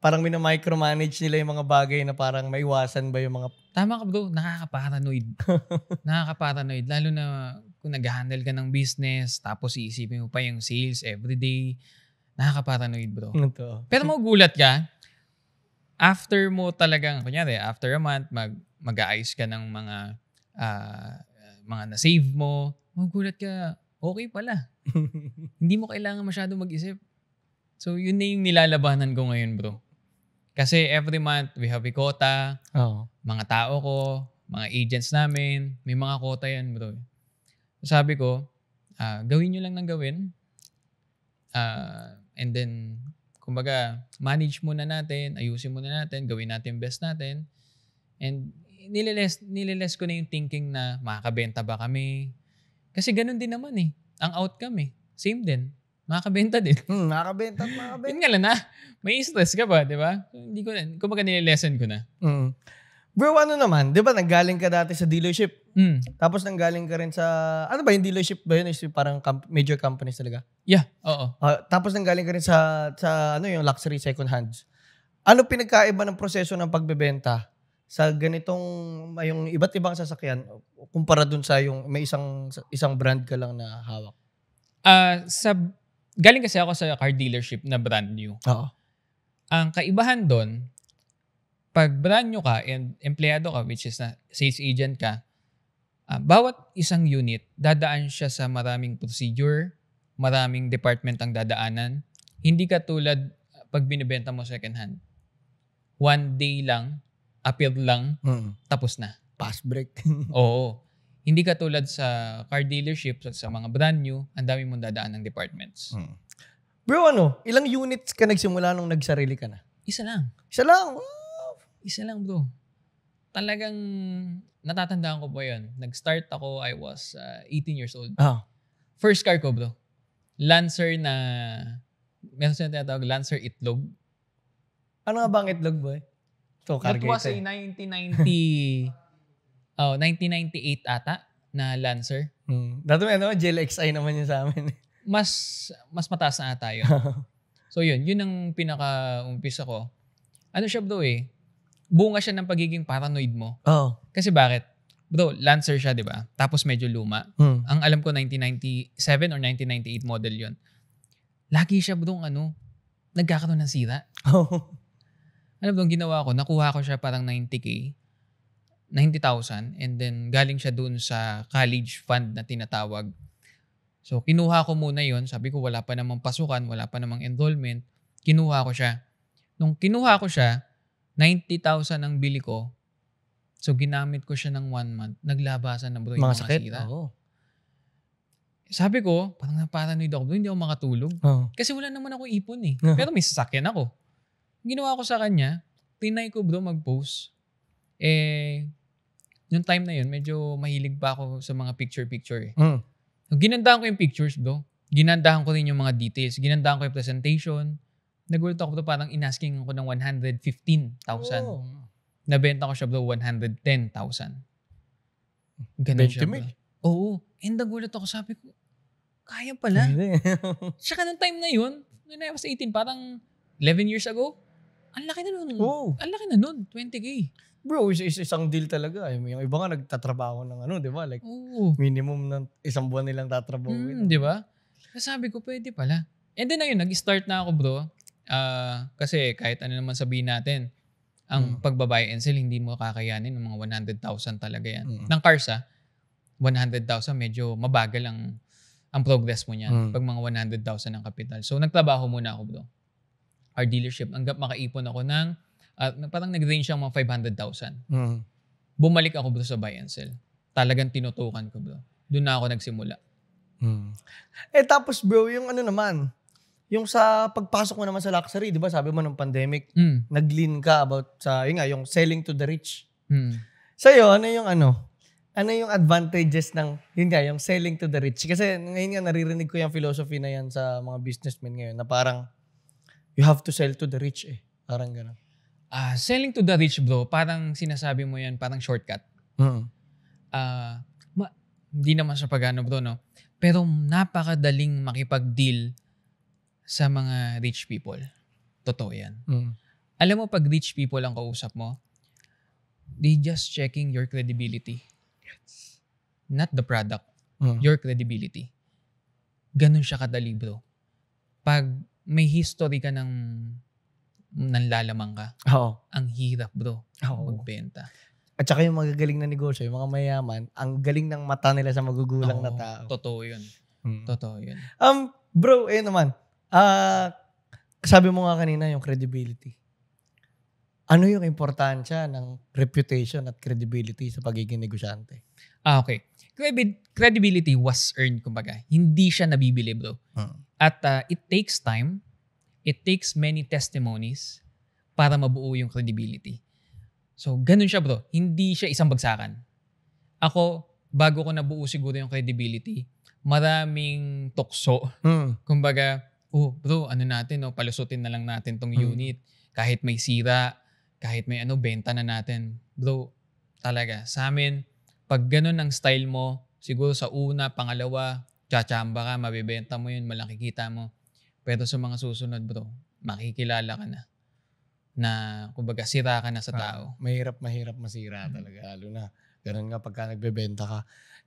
Parang mina-micromanage nila yung mga bagay na parang maiwasan ba yung mga... Tama ka, bro. Nakaka-paranoid. Nakaka-paranoid. Lalo na kung nag-handle ka ng business, tapos iisipin mo pa yung sales everyday. Nakaka-paranoid, bro. Ito. Pero magugulat ka, after mo talagang, kunyari, after a month, mag-aayos ka ng mga na-save mo, magugulat ka, okay pala. Hindi mo kailangan masyado mag-isip. So, yun na yung nilalabanan ko ngayon, bro. Kasi every month, we have a quota. Mga tao ko, mga agents namin, may mga quota yan, bro. So, sabi ko, gawin nyo lang ng gawin. And then, kumbaga, manage muna natin, ayusin muna natin, gawin natin best natin. And nililes ko na yung thinking na makakabenta ba kami. Kasi ganun din naman ang outcome Same din. Makakabenta din. Makakabenta. Yun nga lang may stress ka ba, di ba? Hindi ko na, kumbaga nililesen ko na. Bro, ano naman, di ba nanggaling ka dati sa dealership? Tapos nanggaling ka rin sa, ano ba yung dealership ba yun? Is parang major companies talaga? Yeah, oo. Tapos nanggaling ka rin sa yung luxury second hands. Ano pinagkaiba ng proseso ng pagbebenta sa ganitong, yung iba't ibang sasakyan? kumpara dun sa yung may isang brand ka lang na hawak? Galing kasi ako sa car dealership na brand new. Oo. Ang kaibahan doon, pag brand new ka and empleyado ka, which is na sales agent ka, bawat isang unit, dadaan siya sa maraming procedure, maraming department ang dadaanan. Hindi ka tulad pag binibenta mo second hand. One day lang, appeal lang, tapos na. Pass break. Oo. Hindi ka tulad sa car dealership, sa mga brand new, ang dami mong dadaan ng departments. Bro, ilang units ka nagsimula nung nagsarili ka na? Isa lang. Isa lang? Isa lang, bro. Talagang natatandaan ko po yun. Nag-start ako, I was 18 years old. First car ko, bro. Lancer na, meron siya tinatawag, Lancer Itlog. Ano nga ba ang itlog, boy? So, That was a 1998 ata na Lancer. Dati may GLXI naman yun sa amin. Mas mataas na ata yun. So yun ang pinaka-umpisa ko. Ano siya, bro bunga siya ng pagiging paranoid mo. Kasi bakit? Bro, Lancer siya, di ba? Tapos medyo luma. Ang alam ko 1997 or 1998 model yun. Lagi siya, bro, nagkakaroon ng sira. Alam mo, ginawa ko, nakuha ko siya parang 90,000 and then galing siya dun sa college fund na tinatawag. So, kinuha ko muna yon. Sabi ko, wala pa namang pasukan, wala pa namang enrollment. Kinuha ko siya. Nung kinuha ko siya, 90,000 ang bili ko. So, ginamit ko siya ng 1 month. Naglabasan na, bro, yung mga sira. Sabi ko, parang naparanoid ako, bro, hindi ako makatulog. Kasi wala naman ako ipon Pero may sasakyan ako. Ginawa ko sa kanya, tinay ko, bro, mag-post. Yung time na yun, medyo mahilig pa ako sa mga picture-picture Ginandahan ko yung pictures, bro. Ginandahan ko rin yung mga details. Ginandahan ko yung presentation. Nagulat ako, bro, parang inasking ako ng 115,000. Nabenta ko siya, bro, 110,000. Ganun siya, bro. Oo. And nagulat ako, sabi ko, kaya pala. Tsaka nung time na yun, when I was 18, parang 11 years ago, ang laki na nun. Ang laki na nun, 20K. Bro, isang deal talaga. Yung iba nga nagtatrabaho ng di ba? Like, minimum ng isang buwan nilang tatrabaho. Di ba? Sabi ko, pwede pala. And then ayun, nag-start na ako, bro. Kasi kahit ano naman sabihin natin, ang pagbabuy and sell, hindi mo kakayanin ng mga 100,000 talaga yan. Ng cars, 100,000, medyo mabagal ang progress mo niyan. Pag mga 100,000 ang kapital. So, nagtrabaho muna ako, bro. Our dealership, hanggang makaipon ako ng parang nag-range siyang mga 500,000. Bumalik ako, bro, sa buy and sell. Talagang tinutukan ko, bro. Doon na ako nagsimula. Tapos, bro, yung naman, yung sa pagpasok mo naman sa luxury, di ba, sabi mo ng pandemic, nag-lean ka about sa, yung selling to the rich. Sa'yo, ano yung advantages ng, yung selling to the rich? Kasi ngayon nga, naririnig ko yung philosophy na yan sa mga businessmen ngayon, na parang, you have to sell to the rich Parang gano'n. Selling to the rich, bro, parang sinasabi mo yan, parang shortcut. Hindi naman sa pagano, bro, no? Pero napakadaling makipag-deal sa mga rich people. Totoo yan. Alam mo, pag rich people ang kausap mo, they just checking your credibility. Not the product. Your credibility. Ganun siya kadali, bro. Pag may history ka ng nanlalamang ka, ang hirap, bro, magbenta. At saka yung magagaling na negosyo, yung mga mayaman, ang galing ng mata nila sa magugulang na tao. Totoo yun. Totoo yun. Bro, naman. Sabi mo nga kanina yung credibility. Ano yung importansya ng reputation at credibility sa pagiging negosyante? Okay. Credibility was earned, kumbaga. Hindi siya nabibili, bro. At it takes time. It takes many testimonies para mabuo yung credibility. So, ganun siya, bro. Hindi siya isang bagsakan. Ako, bago ko nabuo siguro yung credibility, maraming tukso. Kumbaga, bro, natin, palusutin na lang natin tong unit. Kahit may sira, kahit may benta na natin. Bro, talaga, sa amin, pag ganun ang style mo, siguro sa una, pangalawa, tsachamba ka, mabibenta mo yun, malaki kita mo. Pero sa mga susunod, bro, makikilala ka na. Na, kumbaga, sira ka na sa tao. Mahirap masira talaga. Lalo na Ganun nga pagka nagbebenta ka.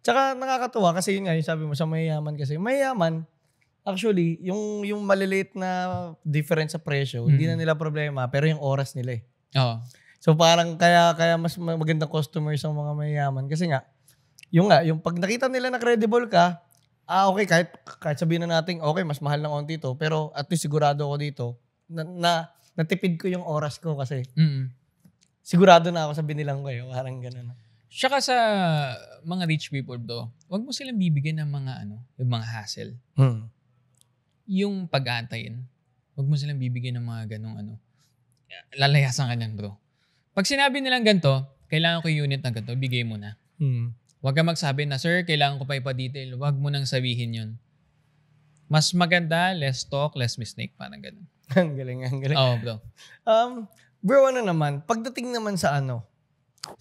Tsaka nakakatuwa kasi yun nga, yung sabi mo sa mayayaman kasi. Mayayaman, actually, yung maliliit na difference sa presyo, hindi na nila problema, pero yung oras nila eh. Oo. So parang kaya mas magandang customers ang mga mayayaman kasi nga, yung pag nakita nila na credible ka, okay, kahit sabihin na natin, okay, mas mahal ng onti to, pero at least sigurado ako dito na natipid ko yung oras ko kasi sigurado na ako sa binilang ko eh. Parang gano'n. Tsaka sa mga rich people bro, wag mo silang bibigyan ng mga yung mga hassle. Yung pag-aantayin. Wag mo silang bibigyan ng mga ganong lalayasan ka niyan bro. Pag sinabi nilang ganito, kailangan ko yung unit na ganito, bigay mo na. Wag ka magsabi na, sir, kailangan ko pa ipa-detail. Wag mo nang sabihin yun. Mas maganda, less talk, less mistake. Parang ganun. Ang galing. Oo, bro. Bro, naman, pagdating naman sa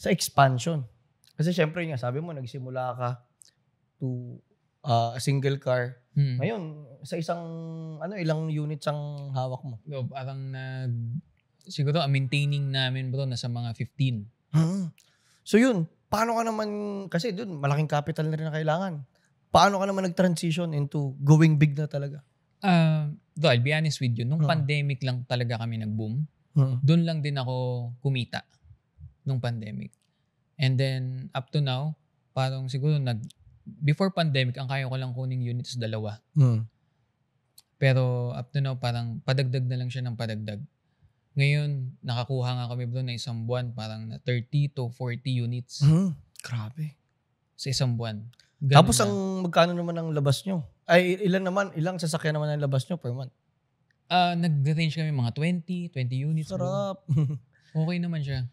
sa expansion. Kasi syempre nga, sabi mo, nagsimula ka to a single car. Ngayon, sa ilang units ang hawak mo? Bro, parang siguro, maintaining namin bro, nasa mga 15. So yun, paano ka naman, kasi dun, malaking capital na rin na kailangan. Paano ka naman nag-transition into going big na talaga? Though, I'll be honest with you, nung pandemic lang talaga kami nag-boom, doon lang din ako kumita nung pandemic. And then, up to now, parang siguro before pandemic, ang kaya ko lang kuning units 2. Pero up to now, parang padagdag na lang siya ng padagdag. Ngayon, nakakuha nga kami bro na isang buwan, parang 30 to 40 units. Grabe. Sa isang buwan. Ganun tapos magkano naman ang labas nyo? Ay, ilang sasakyan naman ang labas nyo per month? Nag-range kami mga 20 units. Sarap. Okay naman siya.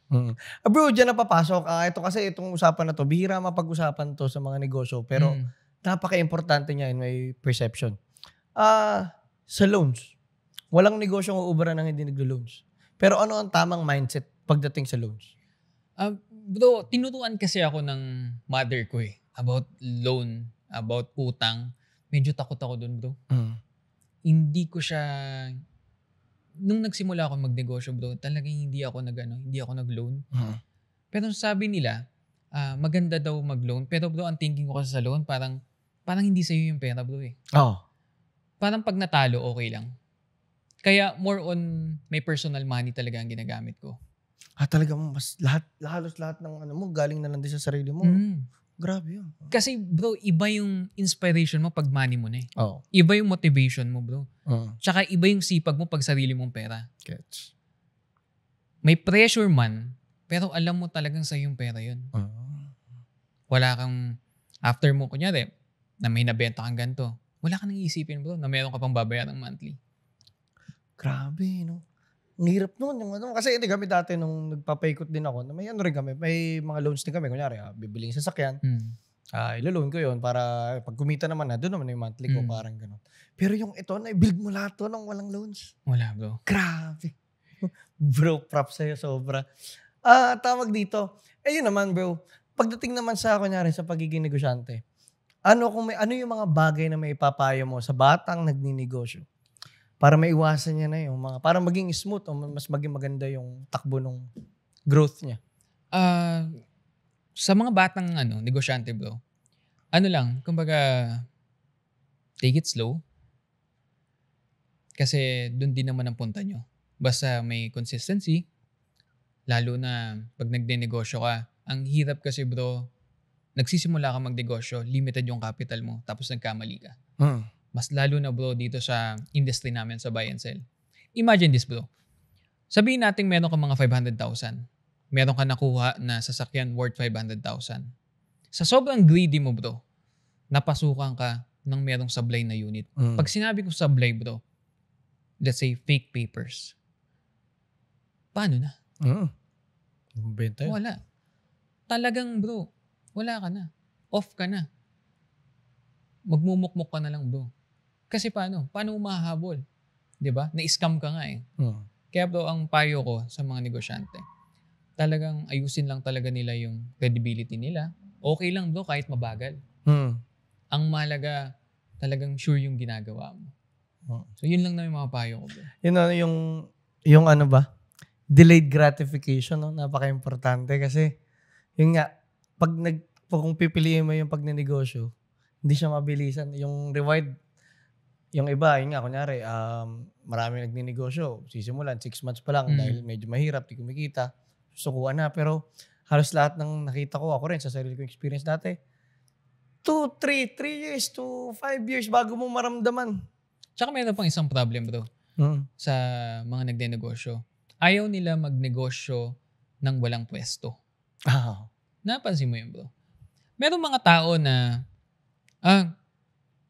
Bro, dyan na papasok. Itong usapan na to, bihira mapag-usapan to sa mga negosyo. Pero napaka-importante niya in my perception. Sa loans. Walang negosyong uubra nang hindi naglo-loans. Pero ano ang tamang mindset pagdating sa loans? Bro, tinutuan kasi ako ng mother ko about loan, about utang. Medyo takot ako dun bro. Hindi ko siya, nung nagsimula ako magnegosyo bro, talagang hindi ako nag-loan. Pero sabi nila, maganda daw mag-loan. Pero bro, ang thinking ko kasi sa loan, parang hindi sa'yo yung pera bro eh. Parang pag natalo, okay lang. Kaya more on may personal money talaga ang ginagamit ko. Talaga mas halos lahat ng mo galing na lang din sa sarili mo. Grabe yun. Kasi bro, iba yung inspiration mo pag money mo na eh. Iba yung motivation mo bro. Tsaka iba yung sipag mo pag sarili mong pera. Gets. May pressure man, pero alam mo talagang sa yung pera yun. Wala kang, after mo kunyari, na may nabenta kang ganito, wala kang nang-iisipin bro na meron ka pang babayarang monthly. Grabe, no? Ang hirap nun. Kasi kami dati nung nagpapaikot din ako, may rin kami, may mga loans din kami. Kunyari, bibiling sasakyan, ilo-loan ko yun para pag kumita naman doon naman yung monthly ko, parang gano'n. Pero yung ito, na-build mo lahat to nang walang loans. Wala bro. Grabe. Bro, props sa'yo sobra. Tawag dito, yun naman bro, pagdating naman sa, kunyari, sa pagiging negosyante, ano yung mga bagay na may ipapayo mo sa batang nagninegosyo? Para maiwasan niya na yung para maging smooth o mas maging maganda yung takbo ng growth niya. Sa mga batang negosyante bro, kumbaga, take it slow. Kasi doon din naman ang punta nyo. Basta may consistency, lalo na pag nagdenegosyo ka, ang hirap kasi bro, nagsisimula ka magnegosyo, limited yung capital mo, tapos nagkamali ka. Mas lalo na bro dito sa industry namin sa buy and sell. Imagine this bro. Sabihin natin meron ka mga 500,000. Meron ka nakuha na sasakyan worth 500,000. Sa sobrang greedy mo bro, napasukan ka ng merong sablay na unit. Pag sinabi ko sablay bro, let's say fake papers. Paano na? Benta yun. Wala. Talagang bro, wala ka na. Off ka na. Magmumukmuk ka na lang bro. Kasi paano? Paano mo mahahabol? 'Di ba? Na-scam ka nga eh. Kaya bro, ang payo ko sa mga negosyante, talagang ayusin lang talaga nila yung credibility nila. Okay lang bro kahit mabagal. Ang mahalaga, talagang sure yung ginagawa mo. So yun lang na yung mga payo ko bro. Yung delayed gratification, no? Napaka-importante kasi yun nga, kung pipiliin mo yung pagnenegosyo, hindi siya mabilisan. Yung reward, yung iba, yun nga, kunyari, marami nagninegosyo. Sisimulan, 6 months pa lang dahil medyo mahirap, di kumikita. Susukuan na. Pero halos lahat ng nakita ko, ako rin, sa sarili ko experience dati, 3 years to 5 years bago mo maramdaman. Tsaka mayroon pang isang problem, bro, sa mga nagninegosyo. Ayaw nila magnegosyo ng walang pwesto. Napansin mo yun, bro? Merong mga tao na,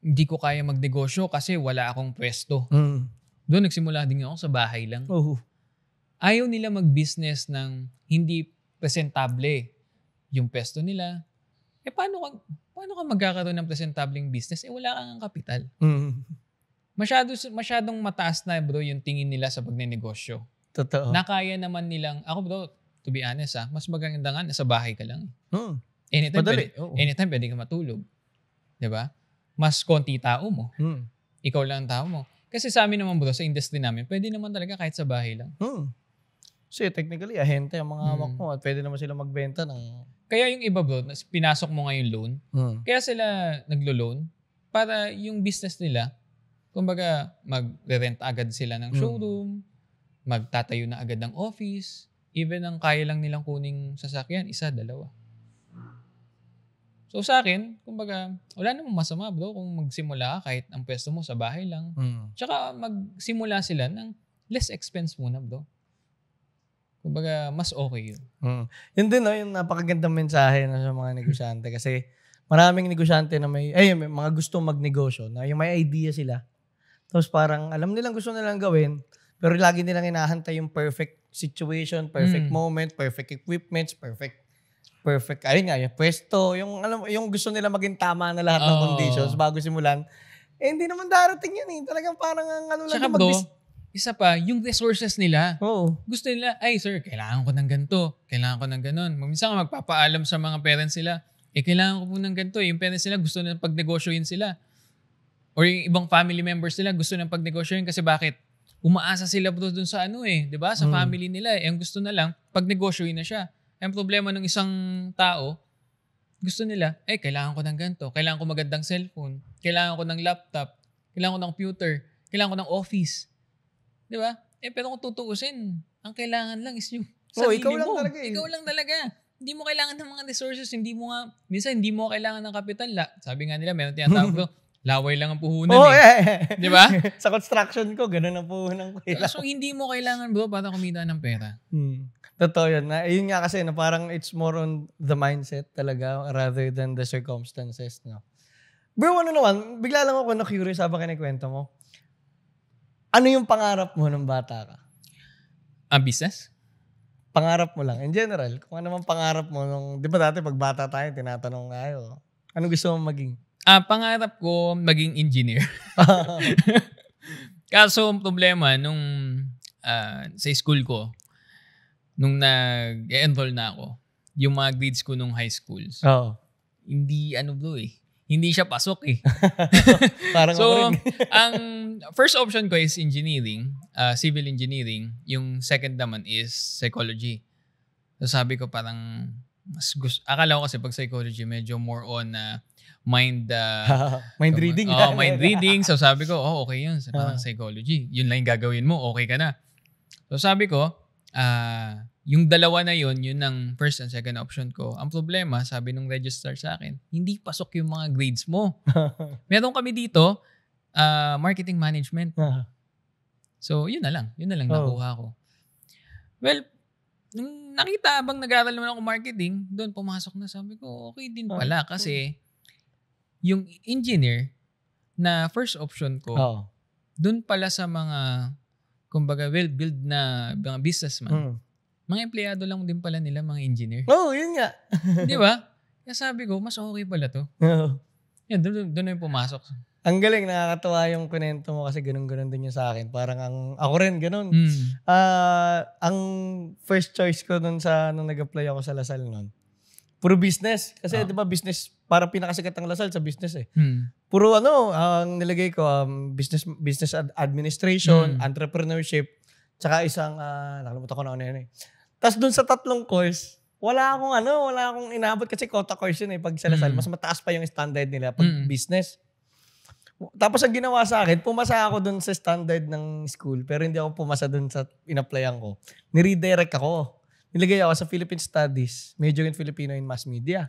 hindi ko kaya magnegosyo kasi wala akong pwesto. Doon nagsimula din ako sa bahay lang. Ayaw nila mag-business ng hindi presentable yung pwesto nila. Paano ka magkakaroon ng presentableng business? Wala kang kapital. Masyadong mataas na, bro, yung tingin nila sa pagnenegosyo. Totoo. Nakaya naman nilang, ako, bro, to be honest, mas maganda nga, nasa bahay ka lang. Anytime pwede ka matulog. Diba? Mas konti tao mo. Ikaw lang ang tao mo. Kasi sa amin naman, bro, sa industry namin, pwede naman talaga kahit sa bahay lang. Kasi technically, ahente ang mga hawak mo at pwede naman sila magbenta ng... Kaya yung iba, bro, pinasok mo ngayon loan, kaya sila naglo-loan para yung business nila, kumbaga, mag-rent agad sila ng showroom, magtatayo na agad ng office, even ang kaya lang nilang kuning sasakyan, 1, 2. So sa akin, kumbaga, wala namang masama, bro, kung magsimula ka kahit ang pwesto mo sa bahay lang. Tsaka magsimula sila ng less expense muna, bro. Kumbaga, mas okay yun. Yun din, no, yung napakagandang mensahe na sa mga negosyante. Kasi maraming negosyante na may mga gusto magnegosyo, na yung may idea sila. Tapos parang alam nilang gusto nilang gawin, pero lagi nilang hinahantay yung perfect situation, perfect moment, perfect equipments, perfect ayun nga, yung pwesto, yung gusto nila maging tama na lahat ng conditions bago simulan. Hindi naman darating yan eh. Talagang parang lang Saka, bro, isa pa, yung resources nila. Gusto nila, sir, kailangan ko ng ganito, kailangan ko ng ganon. Minsan magpapaalam sa mga parents sila, kailangan ko po ng ganito. Yung parents nila gusto na pagnegosyoin sila. Or yung ibang family members nila gusto na pagnegosyoin kasi bakit? Umaasa sila, bro, dun sa diba? Sa family nila. Ang gusto na lang, pagnegosyoin na siya. Ang problema ng isang tao, gusto nila, kailangan ko ng ganito, kailangan ko magandang cellphone, kailangan ko ng laptop, kailangan ko ng computer, kailangan ko ng office. Di ba? Pero kung tutuusin, ang kailangan lang is yung sarili ikaw mo. Lang talaga eh. Ikaw lang talaga. Hindi mo kailangan ng mga resources, minsan hindi mo kailangan ng kapital. Sabi nga nila, meron tinatawag ko, laway lang ang puhunan Di ba? Sa construction ko, ganun ang puhunan ko. So, hindi mo kailangan, bro, para kumita ng pera. Totoo yun. Yun nga kasi na parang it's more on the mindset talaga rather than the circumstances. No? Bro, naman, bigla lang ako na-curious habang kinikwento mo. Ano yung pangarap mo nung bata ka? Business? Pangarap mo lang. In general, kung ano man pangarap mo nung... Di ba dati pag bata tayo, tinatanong tayo, ano gusto mong maging? Pangarap ko maging engineer. Kaso ang problema, nung sa school ko, nung nag-enroll na ako, yung mga grades ko nung high schools, hindi bro hindi siya pasok Parang so, ang first option ko is engineering, civil engineering. Yung second naman is psychology. So sabi ko parang, akala ko kasi pag psychology, medyo more on mind reading. Mind reading. So sabi ko, okay yun. Parang psychology. Yun lang yung gagawin mo, okay ka na. So sabi ko, yung dalawa na yun ang first and second option ko. Ang problema, sabi nung registrar sa akin, hindi pasok yung mga grades mo. Meron kami dito, marketing management. So, yun na lang nakuha ko. Well, nung nakita habang nag-aaral naman ako marketing, doon pumasok na, sabi ko, okay din pala kasi yung engineer na first option ko, doon pala sa mga kumbaga well-built na mga businessman, mga empleyado lang din pala nila, mga engineer. Yun nga. Di ba? Kaya sabi ko, mas okay pala to. Yan, doon na yung pumasok. Ang galing, nakakatawa yung kunento mo kasi ganun-ganun din yung sa akin. Parang ako rin, ganun. Ang first choice ko nung nag-apply ako sa Lasal nun, puro business. Kasi di ba business, parang pinakasikat ang Lasal sa business eh. Puro ang nilagay ko, business administration, entrepreneurship, tsaka isang, nakalimutan ko na ano yun eh. Tapos dun sa 3 course, wala akong inabot kasi quota course yun pag sa Lasal. Mas mataas pa yung standard nila pag business. Tapos ang ginawa sa akin, pumasa ako dun sa standard ng school pero hindi ako pumasa dun sa in-applyan ko. Ni-redirect ako. Nilagay ako sa Philippine Studies, major in Filipino in Mass Media.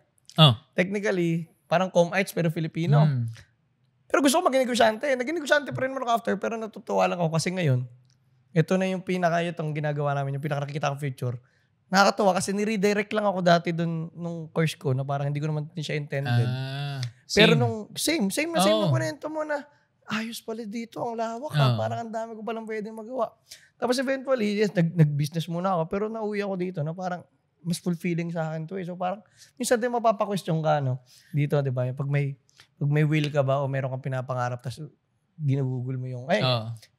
Technically, parang Com-Arts pero Filipino. Pero gusto ko maging negosyante. Naging negosyante pa rin ako after pero natutuwa lang ako kasi ngayon, ito na yung itong ginagawa namin, yung pinaka nakikita kong future. Nakakatuwa kasi ni-redirect lang ako dati dun nung course ko na parang hindi ko naman din siya intended. Pero nung same na kwento mo na ayos pala dito, ang lawak parang ang dami ko palang pwedeng magawa. Tapos eventually, yes, nag-business muna ako pero nauwi ako dito na parang mas fulfilling sa akin to So parang minsan din mapapa-question ka dito, 'di ba? Pag may will ka ba o meron kang pinapangarap tapos ginugugol mo yung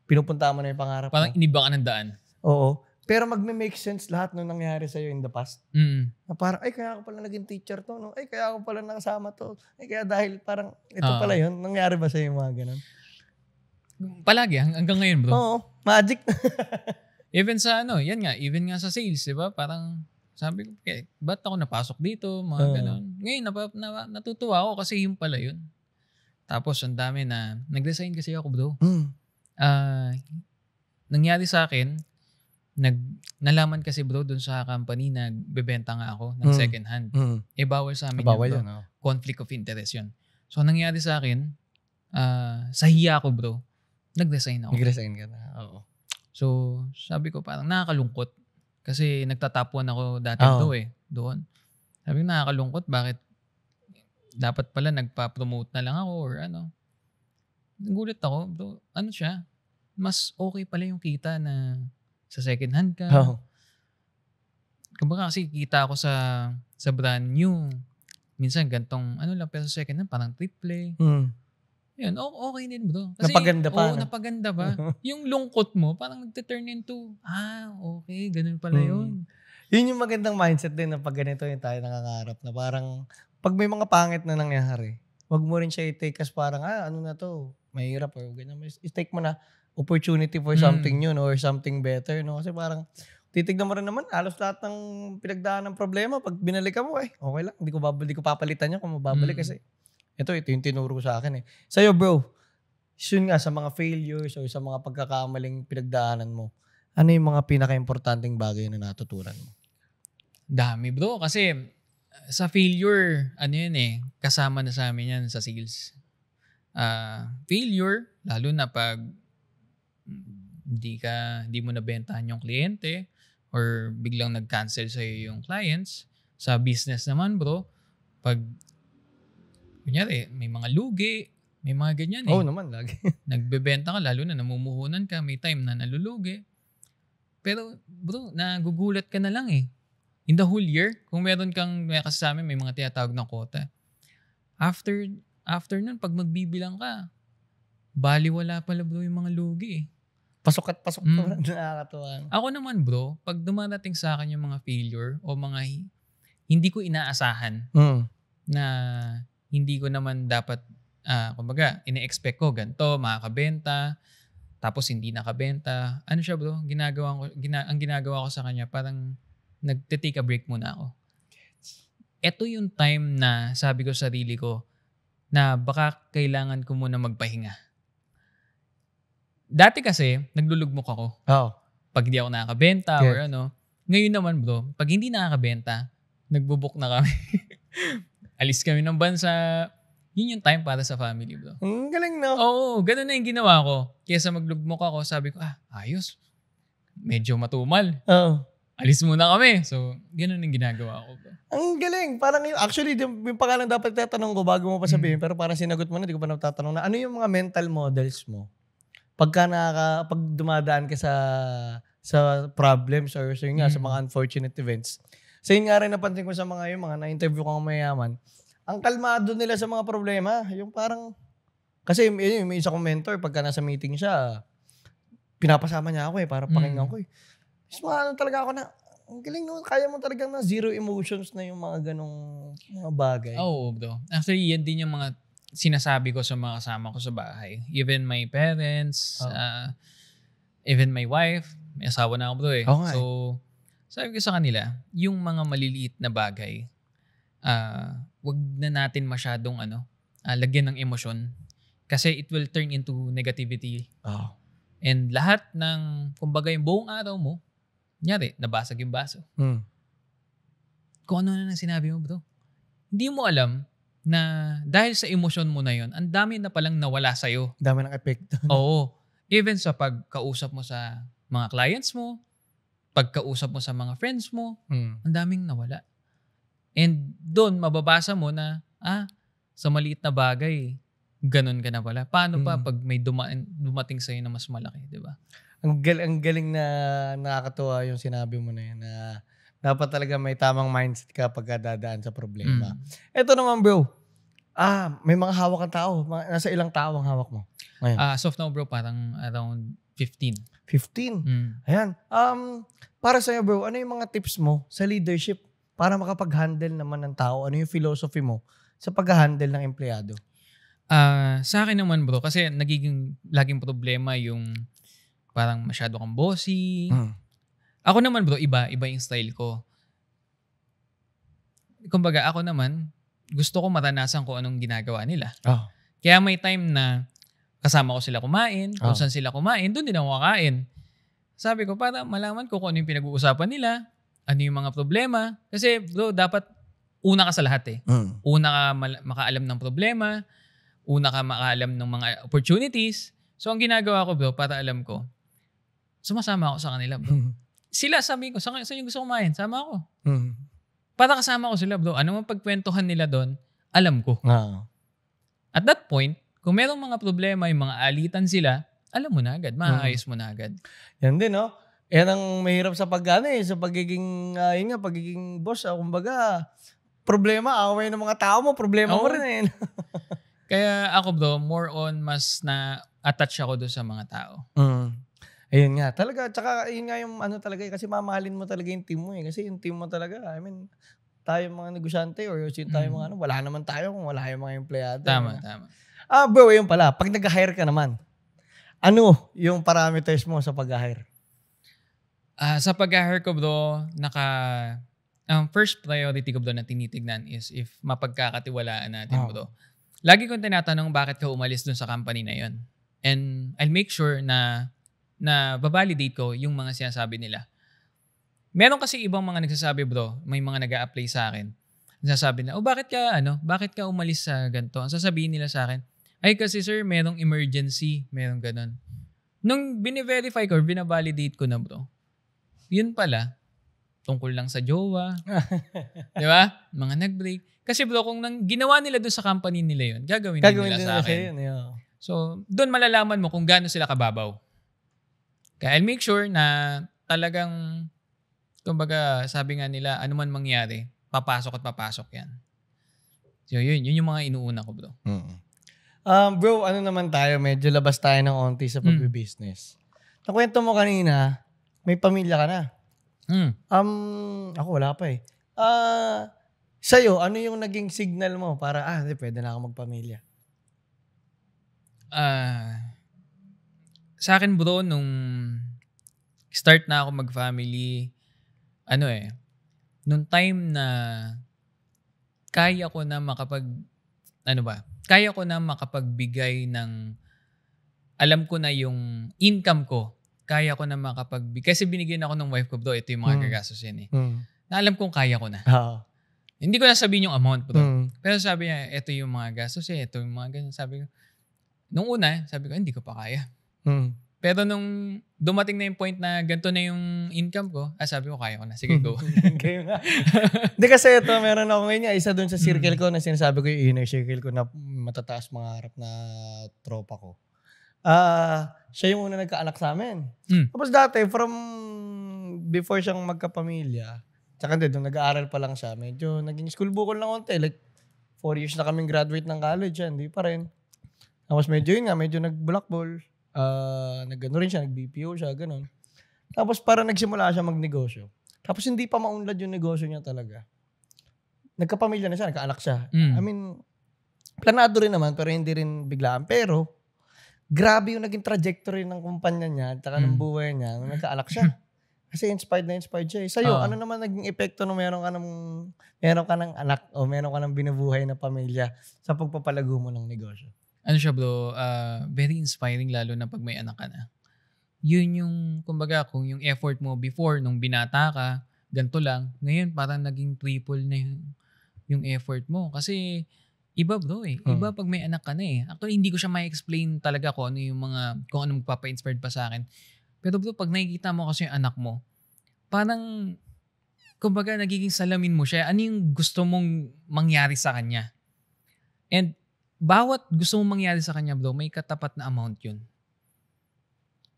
pinupunta mo na yung pangarap mo. Parang iniba ka ng daan. Oo. Pero magme-make sense lahat nung nangyari sa'yo in the past. Na parang, kaya ako pala naging teacher to, no? Kaya ako pala nakasama to. Kaya dahil parang, ito pala yun. Nangyari ba sa'yo yung mga ganun? Palagi, hanggang ngayon, bro. Oo. Magic. Even sa even nga sa sales, di ba? Parang, sabi ko, ba't ako napasok dito? Mga ganun. Ngayon, natutuwa ako kasi yung pala yun. Tapos, ang dami na, nag-resign kasi ako, bro. Nangyari sa akin, nalaman kasi bro dun sa company na bebenta nga ako ng second hand. Bawal sa amin yun, bro. Conflict of interest yun. So, nangyari sa akin, sa hiya ko bro, nag-resign ako. Nag-resign ka na, oo. So, sabi ko parang nakakalungkot. Kasi nagtatapuan ako dati doon. Sabi ko nakakalungkot, bakit dapat pala nagpa-promote na lang ako or ano. Nagulat ako, bro, siya, mas okay pala yung kita na sa second hand ka. Kumbaga kasi kita ako sa brand new. Minsan gantong lang pero sa second hand parang triple. Yun, okay din bro. Kasi, napaganda pa. Napaganda pa. Yung lungkot mo parang nagte-turn into, okay, ganun pala yun. Yun yung magandang mindset din na pag ganito yung tayo nangangarap na parang pag may mga pangit na nangyari, wag mo rin siya i-take as parang, ano na to, mahirap or ganyan. I-take mo na opportunity for something new or something better. No? Kasi parang titignan mo rin naman, halos lahat ng pinagdaan ng problema, pag binalikan mo, okay lang. Hindi ko papalitan niya kung mababalik kasi ito yung tinuro sa akin Sa'yo bro, yun nga sa mga failures o sa mga pagkakamaling pinagdaanan mo, ano yung mga pinaka-importanting bagay na natutunan mo? Dami bro, kasi sa failure, kasama na sa amin yan sa sales. Failure, lalo na pag hindi mo nabentahan yung kliyente or biglang nag-cancel sa'yo yung clients. Sa business naman bro, pag kunyari, may mga lugi, may mga ganyan Oo naman, lagi. Nagbebenta ka, lalo na namumuhunan ka, may time na nalulugi. Pero bro, nagugulat ka na lang in the whole year, kung meron kang, kasi sa amin may mga tinatawag na quota. After nun, pag magbibilang ka, baliwala pala bro yung mga lugi Pasok at pasok po na nakakatuwa. Ako naman bro, pag dumarating sa akin yung mga failure o mga hindi ko inaasahan na hindi ko naman dapat, kumbaga, ine-expect ko ganito, makakabenta, tapos hindi nakabenta. Ano siya bro, ang ginagawa ko sa kanya, parang nagte-take a break muna ako. Ito yung time na sabi ko sa sarili ko na baka kailangan ko muna magpahinga. Dati kasi, naglulugmok ako. Pag hindi ako nakakabenta or ano. Ngayon naman bro, pag hindi nakakabenta, nagbo-book na kami. Alis kami ng bansa. Yun yung time para sa family bro. Galing no? Oo, ganun na yung ginawa ko. Kesa maglugmok ako, sabi ko, ayos. Medyo matumal. Alis muna kami. So, ganun yung ginagawa ko bro. Ang galing. Parang actually, yung pangalan dapat tatanong ko bago mo pa sabihin, pero parang sinagot mo na, di ko pa natatanong na, ano yung mga mental models mo? Pag dumadaan ka sa problems or sa mga unfortunate events. So yun nga rin napansin ko sa mga na-interview kong mayaman, ang kalmado nila sa mga problema. Yung parang, kasi may isa kong mentor, pagka nasa meeting siya, pinapasama niya ako para pakinggan ko Mas talaga ako na, ang galing no, kaya mo talagang na zero emotions na yung mga ganong mga bagay. Oo bro. Actually, yan din yung mga sinasabi ko sa mga kasama ko sa bahay. Even my parents, even my wife, may asawa na ako bro Okay. So, Sabi ko sa kanila, yung mga maliliit na bagay, wag na natin masyadong lagyan ng emosyon. Kasi it will turn into negativity. Oh. And lahat ng, kumbaga yung buong araw mo, kunyari, nabasag yung baso. Kung ano na sinabi mo, bro. Hindi mo alam na dahil sa emosyon mo na yon, ang dami na palang nawala sa'yo. Dami ng epekto. Oo. Even sa pagkausap mo sa mga clients mo, pagkausap mo sa mga friends mo, ang daming nawala. And doon, mababasa mo na, sa maliit na bagay, ganun ka na pala. Paano pa pag may dumating sa'yo na mas malaki, di ba? Ang galing na nakakatuwa yung sinabi mo na yun, na dapat talaga may tamang mindset ka pag dadaan sa problema. Ito naman bro, may mga hawak kang tao. Nasa ilang tao ang hawak mo? So now bro, parang around 15. 15? Ayan. Para sa'yo bro, ano yung mga tips mo sa leadership para makapag-handle naman ng tao? Ano yung philosophy mo sa pag-handle ng empleyado? Sa akin naman bro, kasi nagiging laging problema yung parang masyado kang bossy. Ako naman bro, iba yung style ko. Kumbaga ako naman, gusto ko maranasan ko anong ginagawa nila. Kaya may time na kasama ko sila kumain, kung saan sila kumain, doon din ako kakain. Sabi ko, para malaman ko kung ano yung pinag-uusapan nila, ano yung mga problema. Kasi bro, dapat una ka sa lahat eh. Una ka makaalam ng problema, una ka makaalam ng mga opportunities. So ang ginagawa ko bro, para alam ko, sumasama ako sa kanila bro. Sila sabi ko, saan yung gusto kumain? Sama ako. Para kasama ko sila bro. Ano man pagkwentuhan nila doon, alam ko. At that point, kung merong mga problema, yung mga alitan sila, alam mo na agad, maayos mo na agad. Yan din, no? Yan ang mahirap sa sa pagiging, pagiging boss. Kumbaga, problema, away ng mga tao mo, problema mo rin eh. Kaya ako bro, more on mas na-attach ako doon sa mga tao. Ayun nga, talaga, tsaka yun nga yung talaga, kasi mamahalin mo talaga yung team mo eh. Kasi yung team mo talaga, tayo mga negosyante or tayo mga wala naman tayo kung wala yung mga empleyado. Tama. Bro, yun pala, pag nag-hire ka naman, ano yung parameters mo sa pag-hire? Sa pag-hire ko bro, first priority ko bro na tinitignan is if mapagkakatiwalaan natin bro. Lagi kong tinatanong bakit ka umalis dun sa company na yun. And I'll make sure na babalidate ko yung mga sinasabi nila. Meron kasi ibang mga nagsasabi bro, may mga nag-a-apply sa akin. Nagsasabi na, bakit ka umalis sa ganito? Ang sasabihin nila sa akin, ay kasi sir, merong emergency, merong ganon. Nung bine-verify ko, binabalidate ko na bro, yun pala, tungkol lang sa jowa. Di ba? Mga nag-break. Kasi bro, kung ginawa nila doon sa company nila yun, gagawin nila sa akin. So, doon malalaman mo kung gaano sila kababaw. Kaya I'll make sure na talagang, kumbaga, sabi nga nila, ano man mangyari, papasok yan. So, yun yung mga inuuna ko, bro. Bro, ano naman tayo, medyo labas tayo ng onti sa pag-business. Nakwento mo kanina, may pamilya ka na. Ako wala pa eh. Sa'yo, ano yung naging signal mo para, pwede na ako magpamilya? Sa akin bro, nung start na ako mag-family, nung time na kaya ko na makapagbigay ng, alam ko na yung income ko, kaya ko na makapagbigay. Kasi binigyan ako ng wife ko bro, ito yung mga gagastusin eh. Na alam kong kaya ko na. Hindi ko na sabihin yung amount bro. Pero sabi niya, ito yung mga gastusin, ito yung mga ganyan. Sabi ko, nung una, sabi ko, hindi ko pa kaya. Pero nung dumating na yung point na ganito na yung income ko, sabi ko, kaya ko na. Sige, go. Kayo nga. Hindi kasi ito, meron ako ngayon isa dun sa circle ko na sinasabi ko yung inner circle ko na matataas mga harap na tropa ko. Siya yung una nagkaanak sa amin. Tapos dati, from before siyang magkapamilya, tsaka nung nag-aaral pa lang siya, medyo naging school bukol lang konti. Like, 4 years na kaming graduate ng college, hindi pa rin. Tapos medyo nag-blackball. Nag-ano rin siya, nag-BPO siya, ganun. Tapos para nagsimula siya magnegosyo. Tapos hindi pa maunlad yung negosyo niya talaga. Nagkapamilya na siya, nagkaanak siya. Planado rin naman, pero hindi rin biglaan. Pero, grabe yung naging trajectory ng kumpanya niya at ng buhay niya nung nagkaanak siya. Kasi inspired na inspired siya. Sa'yo, ano naman naging epekto nung meron ka ng anak o meron ka ng binubuhay na pamilya sa pagpapalago mo ng negosyo? Ano siya bro, very inspiring lalo na pag may anak ka na. Yun yung, kumbaga, kung yung effort mo before, nung binata ka, ganito lang, ngayon parang naging triple na yung effort mo. Kasi, iba bro Iba pag may anak ka na eh. Actually, hindi ko siya ma-explain talaga kung ano magpapa-inspired pa sa akin. Pero bro, pag nakikita mo kasi yung anak mo, parang, kumbaga, nagiging salamin mo siya. Ano yung gusto mong mangyari sa kanya? And, bawat gusto mong mangyari sa kanya bro, may katapat na amount yun.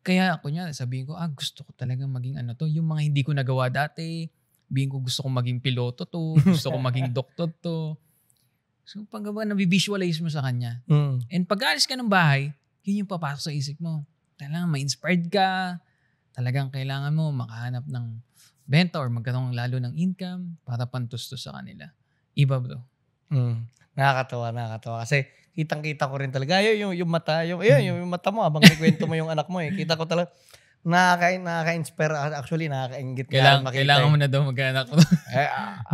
Kaya, kunyari, sabihin ko, gusto ko talagang maging yung mga hindi ko nagawa dati, sabihin ko gusto ko maging piloto to, gusto ko maging doktor to. So, pag nabivisualize mo sa kanya. And pag alis ka ng bahay, yun yung papasok sa isip mo. Talagang ma-inspired ka, talagang kailangan mo makahanap ng benta or magkaroon lalo ng income para pantustos sa kanila. Iba bro. Nakakatawa. Kasi kitang-kita ko rin talaga. Yung mata, yung mata mo habang nagkwento mo yung anak mo eh. Kita ko talaga, nakaka-inspire. Actually, nakaka-ingit. Kailangan mo na daw mag-anak.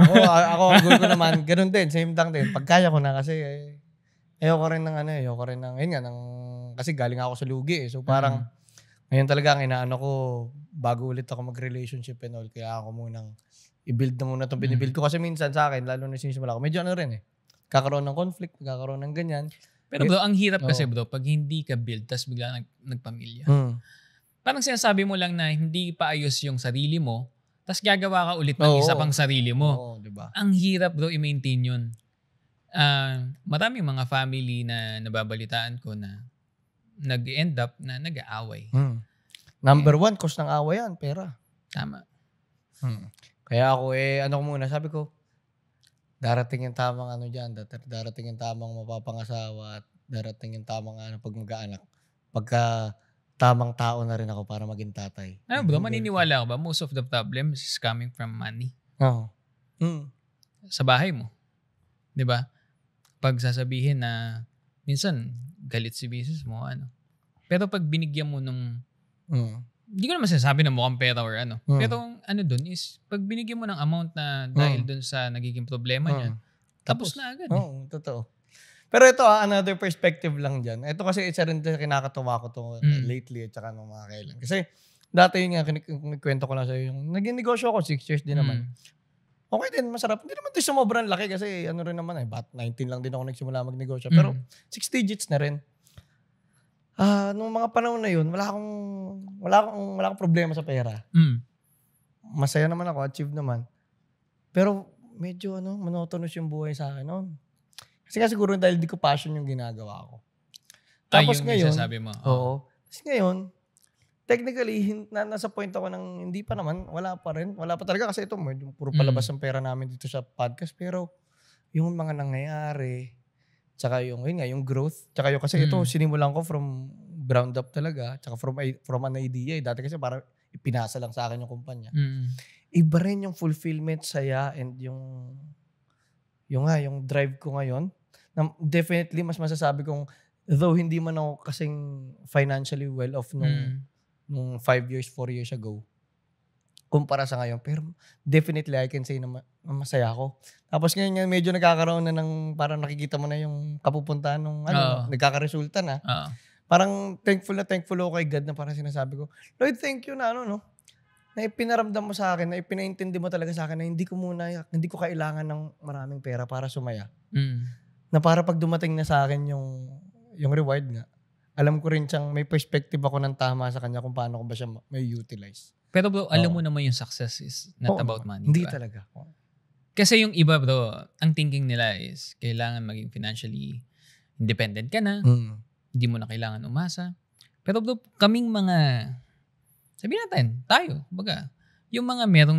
Ako, ang goal ko naman, ganun din, same lang din. Pagkaya ko na kasi, ayoko rin kasi galing ako sa lugi eh. So parang, ngayon talaga ang inaano ko, bago ulit ako mag-relationship and all, kaya ako munang i-build na muna itong binibuild ko. Kasi minsan sa akin, lalo na sinisimula ko, medyo rin eh. Kakaroon ng conflict, kakaroon ng ganyan. Pero bro, ang hirap kasi bro, pag hindi ka build, tas bigla nagpamilya. Parang sinasabi mo lang na hindi pa ayos yung sarili mo, tas gagawa ka ulit ng isa pang sarili mo. Diba? Ang hirap bro, i-maintain yun. Maraming mga family na nababalitaan ko na nag-end up na nag-aaway. Number one, cause ng away yan, pera. Tama. Kaya ako sabi ko, darating yung tamang dyan, darating yung tamang mapapangasawa at darating yung tamang pag mag-aanak. Pagka tamang tao na rin ako para maging tatay. Bro, maniniwala ka ba? Most of the problems is coming from money. Oo. Sa bahay mo. 'Di ba? Pag sasabihin na minsan galit si business mo, Pero pag binigyan mo nung hindi ko naman sinasabi na mukhang pera or Pero dun is, pag binigyan mo ng amount na dahil dun sa nagiging problema niya, tapos na agad. Oo, totoo. Pero ito another perspective lang dyan. Ito kasi isa rin kinakatawa ko to lately at saka nung mga kailan. Kasi dati yun nga, kwento ko lang sa'yo, yung naging negosyo ako, 6 years din naman. Okay din, masarap. Hindi naman ito sumobrang laki kasi rin naman bat 19 lang din ako nagsimula magnegosyo. Pero 6 digits na rin. Nung mga panahon na yun, wala akong problema sa pera. Masaya naman ako, achieve naman. Pero medyo monotonous yung buhay sa akin noon. Kasi siguro dahil di ko passion yung ginagawa ko. Tapos yung ngayon, sabi mo. Oo. Tapos ngayon, technically, nasa point ako ng hindi pa naman, wala pa rin. Wala pa talaga kasi ito, puro palabas ang pera namin dito sa podcast. Pero yung mga nangyayari, tsaka yung growth, tsaka kasi ito, sinimulan ko from ground up talaga, tsaka from an idea. Dati kasi parang ipinasa lang sa akin yung kumpanya. Iba rin yung fulfillment, saya, and yung drive ko ngayon. Na definitely, mas masasabi kong, though hindi man ako kasing financially well off nung 5 years, 4 years ago, kumpara sa ngayon. Pero definitely, I can say na masaya ako. Tapos ngayon medyo nagkakaroon na ng, parang nakikita mo na yung kapupuntahan nung nagkakaresulta na. Parang thankful ako kay God na parang sinasabi ko, Lord, thank you na na ipinaramdam mo sa akin, na ipinaintindi mo talaga sa akin na hindi ko kailangan ng maraming pera para sumaya. Na para pag dumating na sa akin yung reward nga, alam ko rin siyang may perspective ako ng tama sa kanya kung paano ko ba siya may utilize. Pero bro, alam mo naman yung success is not about money. Hindi diba? talaga. Kasi yung iba bro, ang thinking nila is kailangan maging financially independent ka na. Hindi mo na kailangan umasa. Pero bro, kaming mga, sabihin natin, tayo, yung mga merong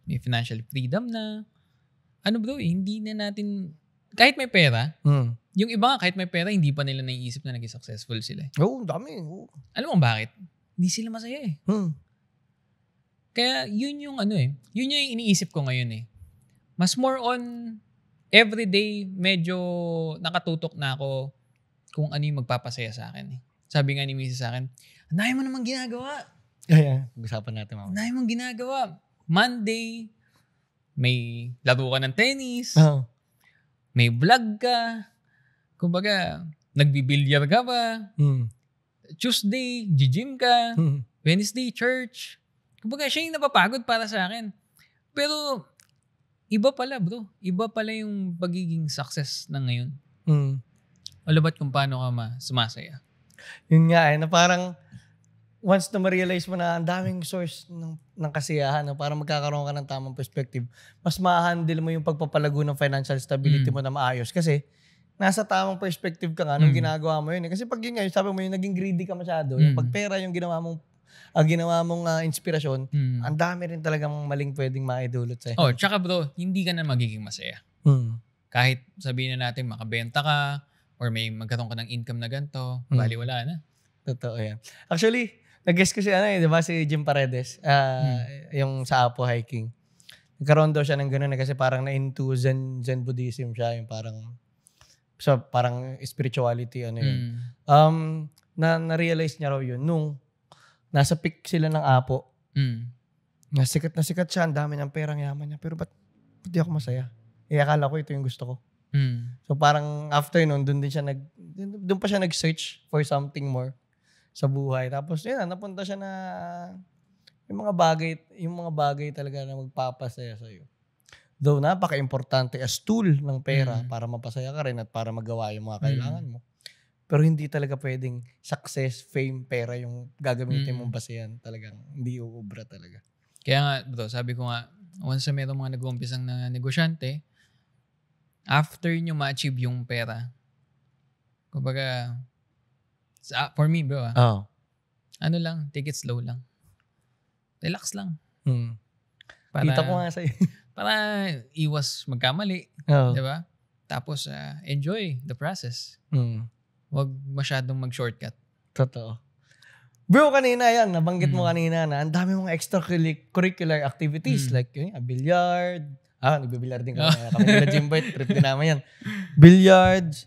may financial freedom na, bro, hindi na natin, kahit may pera, yung iba nga kahit may pera, hindi pa nila naiisip na naging successful sila. Oo, dami. Alam mo bakit? Hindi sila masaya eh. Kaya yun yung yun yung iniisip ko ngayon eh. Mas more on everyday, medyo nakatutok na ako kung ano yung magpapasaya sa akin eh. Sabi nga ni Mrs. sa akin, ang dami mo namang ginagawa. Kaya, pag-usapan natin mamaya. Dahil mong ginagawa. Monday, may laro ka ng tennis. Oo. May vlog ka. Kumbaga, nagbibilyar ka ba? Tuesday, gym ka. Wednesday, church. Kumbaga, siya yung napapagod para sa akin. Pero, iba pala bro. Iba pala yung pagiging success na ngayon. All about kung paano ka sumasaya. Yun nga na parang once na ma-realize mo na ang daming source ng kasiyahan, para magkakaroon ka ng tamang perspective, mas ma-handle mo yung pagpapalago ng financial stability mo na maayos. Kasi nasa tamang perspective ka nga nung ginagawa mo yun. Kasi pag yun nga, sabi mo yung naging greedy ka masyado, yung pag pera yung ginawa mong inspirasyon, ang dami rin talagang maling pwedeng maidulot sa'yo. Oh, tsaka bro, hindi ka na magiging masaya. Kahit sabihin na natin makabenta ka or may magkaroon ka ng income na ganito, bali wala na. Totoo yan. Actually, nag-guess ko si di ba, si Jim Paredes, yung sa Apo Hiking. Nagkaroon daw siya ng gano'n kasi parang na-into Zen Buddhism siya, yung parang spirituality, yun. Na-realize niya raw yun nung nasa peak sila ng Apo. Sikat na sikat siya, ang dami ng perang yaman niya, pero ba't di ako masaya? Akala ko ito yung gusto ko. So parang after nun, doon pa siya nag-search for something more sa buhay. Tapos yun, napunta siya na yung mga bagay talaga na magpapasaya sa'yo. Though napaka-importante as tool ng pera para mapasaya ka rin at para magawa yung mga kailangan mo. Pero hindi talaga pwedeng success, fame, pera yung gagamitin mong basehan. Talagang hindi uubra talaga. Kaya nga, bro, sabi ko nga, once na mayroong mga nag-uumpisang na negosyante, after nyo ma-achieve yung pera, kumbaga, for me, bro, ano lang, take it slow lang. Relax lang. Kita ko nga sa'yo. Para iwas magkamali. Diba? Tapos, enjoy the process. Huwag masyadong mag-shortcut. Totoo. Bro, kanina yan, nabanggit mo kanina na ang dami mong extracurricular activities like yun, billiard. Nagbibilyard din kami. Kami nila gym boy, trip din naman yan. Billiards,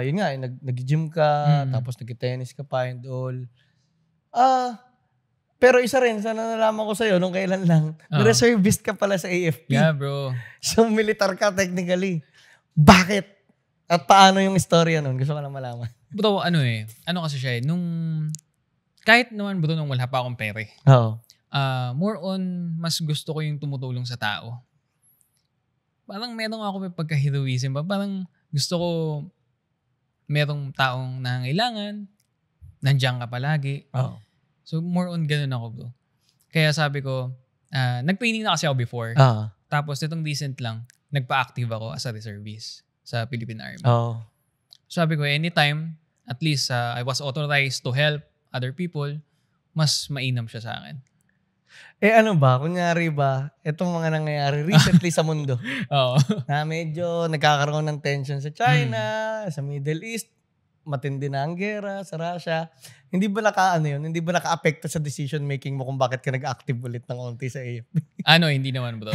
yun nga, nag-gym ka, tapos nag-tennis ka pa and all. Pero isa rin, sana nalaman ko sa'yo nung kailan lang, reservist ka pala sa AFP. Yeah, bro. So, militar ka technically. Bakit? At paano yung istorya nun? Gusto ko lang malaman. Bro, ano kasi siya kahit naman bro nung wala pa akong pere. More on, mas gusto ko yung tumutulong sa tao. Parang meron ako may pagka-heroism ba? Parang gusto ko merong taong nangangailangan, nandiyan ka palagi. So, more on ganun ako, bro. Kaya sabi ko, nag-training na kasi ako before. Tapos, itong recent lang, nagpa-active ako as a reservist sa Philippine Army. Sabi ko, anytime, at least I was authorized to help other people, mas mainam siya sa akin. Ano ba? Kunyari ba, itong mga nangyayari recently sa mundo, na medyo nagkakaroon ng tension sa China, sa Middle East, matindi na ang gera sa Russia. Hindi ba hindi ba naka-apekto sa decision making mo kung bakit ka nag-active ulit ng onti sa AFP? Hindi naman bro.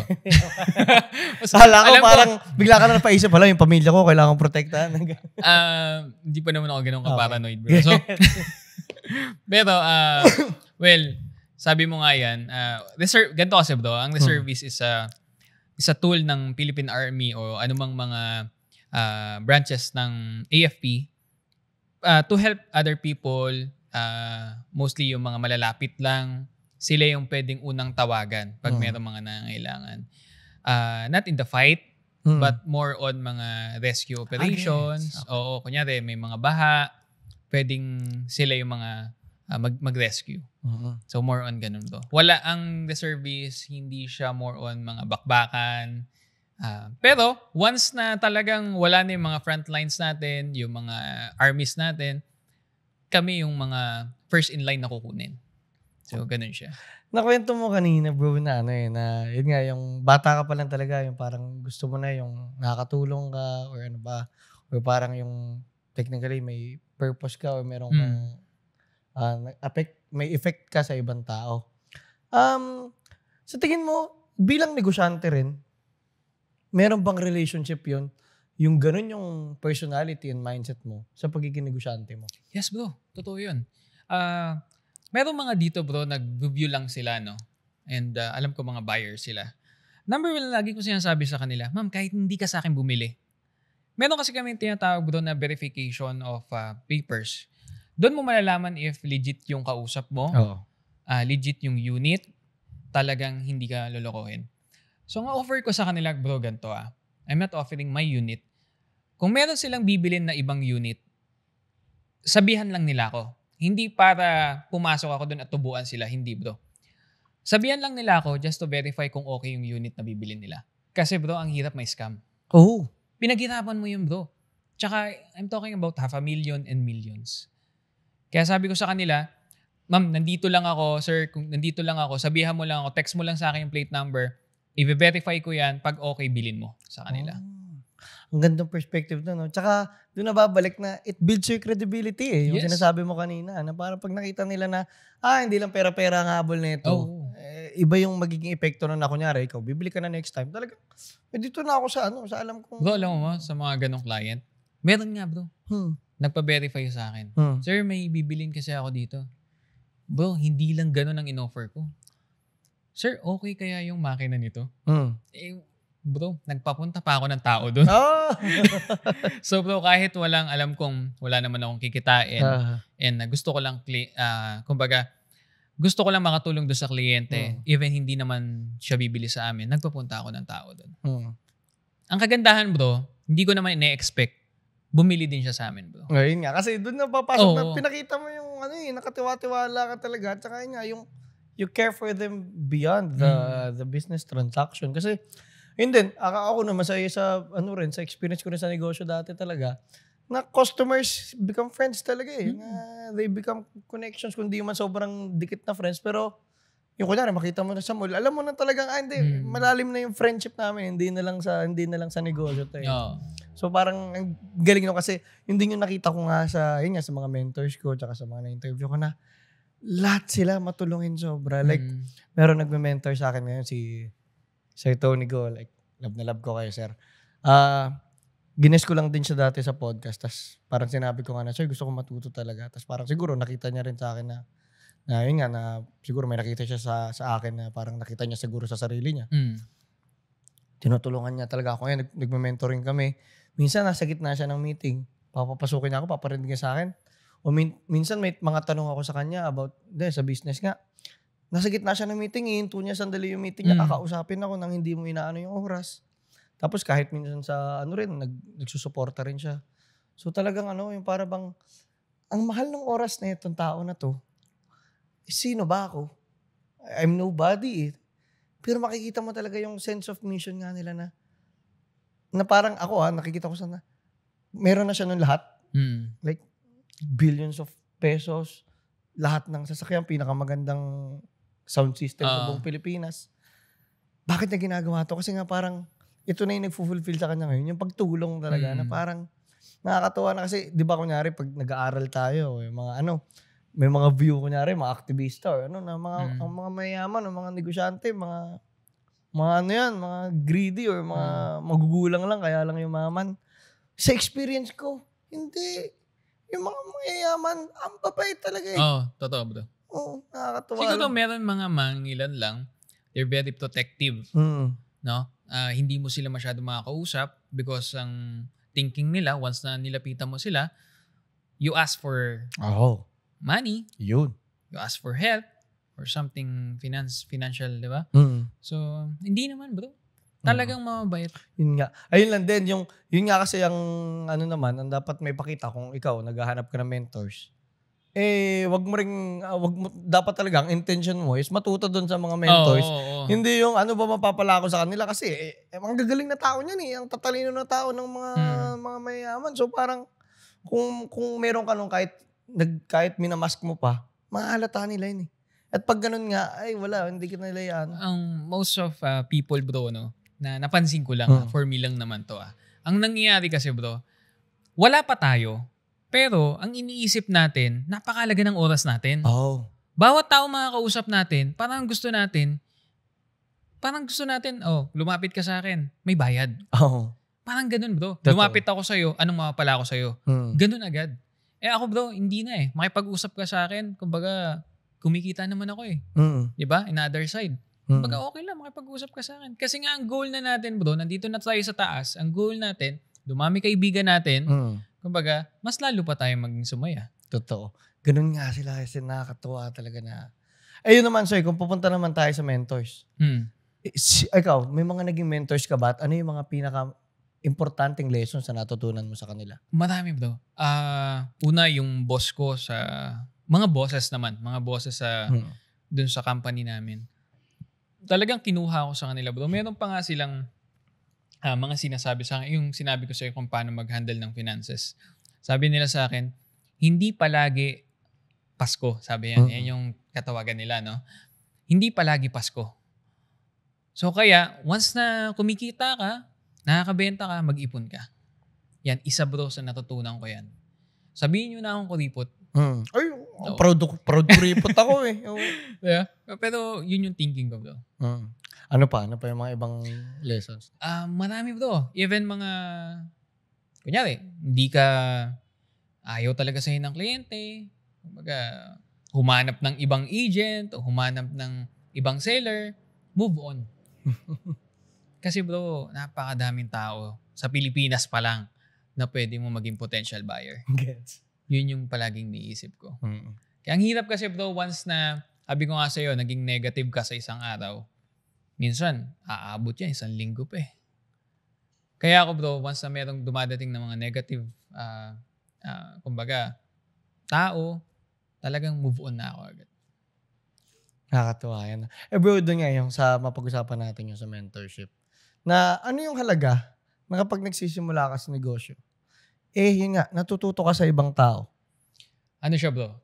Hala ko parang bigla ka na napaisip, yung pamilya ko kailangan protektahan. Hindi pa naman ako ganun ka-paranoid bro. So, pero, well, sabi mo nga yan, ganito kasi bro, ang reservist is a tool ng Philippine Army o anumang mga branches ng AFP to help other people, mostly yung mga malalapit lang, sila yung pwedeng unang tawagan pag mayroong mga nangangailangan. Not in the fight, but more on mga rescue operations. Oo, kunyari may mga baha, pwedeng sila yung mga mag-rescue. So more on ganun to. Wala ang reservist, hindi siya more on mga bakbakan. Pero once na talagang wala na yung mga front lines natin, yung mga armies natin, kami yung mga first in line na kukunin. So ganun siya. Nakwento mo kanina bro na na yun nga yung bata ka pa lang talaga, yung parang gusto mo na yung nakakatulong ka or ano ba, or parang yung technically may purpose ka or meron kang may effect ka sa ibang tao. Sa tingin mo, bilang negosyante rin, meron bang relationship yun? Yung ganun yung personality and mindset mo sa pagiging negosyante mo? Yes bro, totoo yun. Meron mga dito bro, nag-review lang sila, no? And alam ko mga buyers sila. Number one, lagi ko sinasabi sa kanila, ma'am, kahit hindi ka sa akin bumili, meron kasi kami tinatawag bro na verification of papers. Doon mo malalaman if legit yung kausap mo, legit yung unit, talagang hindi ka lolokohin. So, ang offer ko sa kanila, bro, ganito I'm not offering my unit. Kung meron silang bibilin na ibang unit, sabihan lang nila ako. Hindi para pumasok ako doon at tubuan sila. Hindi, bro. Sabihan lang nila ako just to verify kung okay yung unit na bibilin nila. Kasi, bro, ang hirap may scam. Oh. Pinaghirapan mo yun, bro. Tsaka, I'm talking about 500,000 and millions. Kaya sabi ko sa kanila, ma'am, nandito lang ako, sir, kung nandito lang ako, sabihan mo lang ako, text mo lang sa akin yung plate number, i-verify ko yan, pag okay, bilin mo sa kanila. Ang gandang perspective na, no? Tsaka, doon na babalik na it builds your credibility eh. Yung sinasabi mo kanina, na parang pag nakita nila na, hindi lang pera-pera ang habol na ito. Iba yung magiging epekto na kunyari, ikaw, bibili ka na next time. Talaga, dito na ako sa alam kong... Bro, alam mo sa mga ganong client, meron nga, bro. Nagpa-verify sa akin. Sir, may bibilin kasi ako dito. Bro, hindi lang ganon ang in-offer ko. Sir, okay kaya yung makina nito? Bro, nagpapunta pa ako ng tao doon. So bro, kahit alam kong wala naman akong kikitain and gusto ko lang, kumbaga, gusto ko lang makatulong doon sa kliyente, even hindi naman siya bibili sa amin, nagpapunta ako ng tao doon. Ang kagandahan bro, hindi ko naman ine-expect, bumili din siya sa amin bro. Ngayon nga, kasi doon na papasok na pinakita mo yung nakatiwa-tiwala ka talaga. At saka nga, yung you care for them beyond the business transaction. Kasi, yun din, ako naman sa experience ko rin sa negosyo dati talaga, na customers become friends talaga eh. Na they become connections, kundi man sobrang dikit na friends. Pero, yung kunyari, makita mo na sa mall, alam mo na talagang, hindi, malalim na yung friendship namin, hindi na lang sa negosyo tayo. So parang ang galing no kasi yun din yung nakita ko nga sa mga mentors ko tsaka sa mga na-interview ko na lahat sila matulungin sobra. Like, meron nagme-mentor sa akin ngayon si Sir Tony Go. Like, love na love ko kayo, sir. Gines ko lang din siya dati sa podcast. Tapos parang sinabi ko nga na, sir, gusto ko matuto talaga. Tapos parang siguro nakita niya rin sa akin na yun nga, na siguro may nakita siya sa akin na parang nakita niya siguro sa sarili niya. Tinutulungan niya talaga ako. Ngayon, nagme-mentoring kami. Minsan, nasa gitna siya ng meeting. Papapasukin niya ako, paparinig niya sa akin. O minsan, may mga tanong ako sa kanya about, sa business nga. Nasa gitna siya ng meeting, ihinto niya sandali yung meeting niya. Kakausapin ako nang hindi mo inaano yung oras. Tapos kahit minsan sa nagsusuporta rin siya. So talagang yung para bang, ang mahal ng oras na itong tao na to, sino ba ako? I'm nobody eh. Pero makikita mo talaga yung sense of mission nga nila na parang ako nakikita ko sana, meron na siya nun lahat. Like, billions of pesos, lahat ng sasakyan, pinakamagandang sound system sa buong Pilipinas. Bakit niya ginagawa to? Kasi nga parang, ito na yung nagfulfill sa kanya ngayon, yung pagtulong talaga, na parang, nakakatuwa na kasi, di ba kunyari, pag nag-aaral tayo, yung mga may mga view kunyari, mga aktivista, or ang mga mayaman, o mga negosyante, mga mga greedy or mga magugulang lang, kaya lang yumaman. Sa experience ko, hindi. Yung mga mayayaman, ang babait talaga eh. Totoo bro. Nakakatuwa. Siguro meron mga mangilan lang, they're very protective. No? Hindi mo sila masyado makakausap because ang thinking nila, once na nilapitan mo sila, you ask for money. Yun. You ask for help. Or something financial, di ba? So, hindi naman bro. Talagang mababait. Yun nga. Ayun lang din, yun nga kasi ang naman, ang dapat may pakita kung ikaw naghahanap ka ng mentors. Wag mo dapat talaga, ang intention mo is matuto doon sa mga mentors. Hindi yung ba mapapala ko sa kanila kasi ang gagaling na tao niyan eh. Ang tatalino na tao ng mga mayayaman. So parang, kung meron ka nung kahit minamask mo pa, mahalata nila yun eh. At pag ganun nga, wala, hindi kita nilayaan. Ang most of people bro, na napansin ko lang, for me lang naman to. Ang nangyayari kasi bro, wala pa tayo, pero ang iniisip natin, napakalaga ng oras natin. Bawat tao makakausap natin, parang gusto natin, lumapit ka sa akin, may bayad. Parang ganun bro. Lumapit ako sa'yo, anong mapapala ako sa'yo? Ganun agad. Ako bro, hindi na eh. Makipag-usap ka sa akin, kumbaga, kumikita naman ako eh. Di ba? In other side. Kumbaga okay lang, makipag-usap ka sa akin. Kasi nga ang goal na natin bro, nandito na tayo sa taas, ang goal natin, dumami kaibigan natin, kumbaga, mas lalo pa tayo maging sumaya. Totoo. Ganun nga sila kasi nakakatuwa talaga na. Ayun naman, sir, kung pupunta naman tayo sa mentors. Ikaw, may mga naging mentors ka ba? At ano yung mga pinaka-importanting lessons na natutunan mo sa kanila? Marami bro. Una, yung boss ko sa, mga bosses sa, dun sa company namin. Talagang kinuha ko sa kanila bro. Meron pa nga silang mga sinasabi sa akin, yung sinabi ko sa'yo kung paano mag-handle ng finances. Sabi nila sa akin, hindi palagi Pasko. Sabi yan, yan yung katawagan nila, no? Hindi palagi Pasko. So kaya, once na kumikita ka, nakakabenta ka, mag-ipon ka. Yan, isa bro sa natutunan ko yan. Sabihin nyo na akong kuripot. Ay, proud kuripot ako eh. Yeah. Pero yun yung thinking ko bro. Ano pa yung mga ibang lessons? Marami bro. Even mga, kunyari, hindi ka ayaw talaga sa'yo ng kliyente. Kumbaga, humanap ng ibang agent o humanap ng ibang seller, move on. Kasi bro, napakadaming tao sa Pilipinas pa lang na pwede mo maging potential buyer. Gets. Yun yung palaging niisip ko. Kaya ang hirap kasi bro, once na, sabi ko nga sa'yo, naging negative ka sa isang araw, minsan, aabot yan, 1 linggo pa eh. Kaya ako bro, once na merong dumadating na mga negative, kumbaga, tao, talagang move on na ako agad. Nakakatuwa yan. Bro, doon nga yung sa mapag-usapan natin yung sa mentorship. Na ano yung halaga na kapag nagsisimula ka sa negosyo? Yun nga, natututo ka sa ibang tao. Ano siya bro?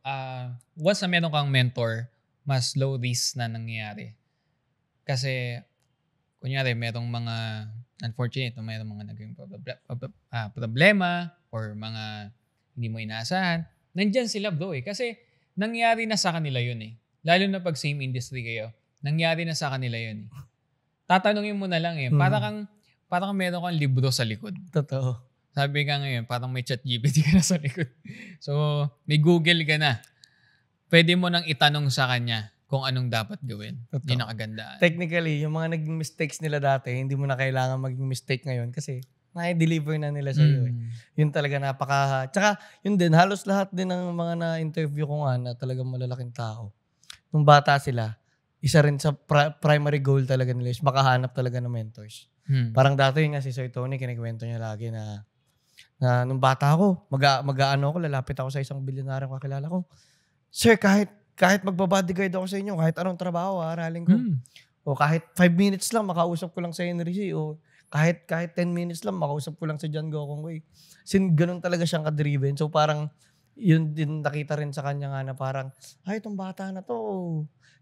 Once na meron kang mentor, mas low risk na nangyayari. Kasi, kunyari, merong mga unfortunate, merong mga naging problema or mga hindi mo inaasahan. Nandyan sila bro eh. Kasi nangyari na sa kanila yun eh. Lalo na pag same industry kayo. Nangyari na sa kanila yun eh. Tatanungin mo na lang eh. Parang meron kang libro sa likod. Totoo. Sabi ka ngayon, parang may ChatGPT ka na sa likod. So, may Google ka na. Pwede mo nang itanong sa kanya kung anong dapat gawin. Totoo. Yun ang kagandaan. Technically, yung mga naging mistakes nila dati, hindi mo na kailangan maging mistake ngayon kasi na-deliver na nila sa iyo. Yun talaga Tsaka, yun din, halos lahat din ng mga na-interview ko nga na talagang malalaking tao. Nung bata sila, isa rin sa primary goal talaga nila is makahanap talaga ng mentors. Parang dati nga si Sir Tony, kinikwento niya lagi na nung bata ako, mag-aano ako, lalapit ako sa isang bilyonaryong kakilala ko. Sir, kahit magbabodyguard ako sa inyo, kahit anong trabaho, aralin ko. O kahit 5 minutes lang, makausap ko lang sa Henry C. O kahit 10 minutes lang, makausap ko lang si John Gokong Wei. Ganun talaga siyang kadriven. So parang, yun din nakita rin sa kanya nga na parang, ay, itong bata na to.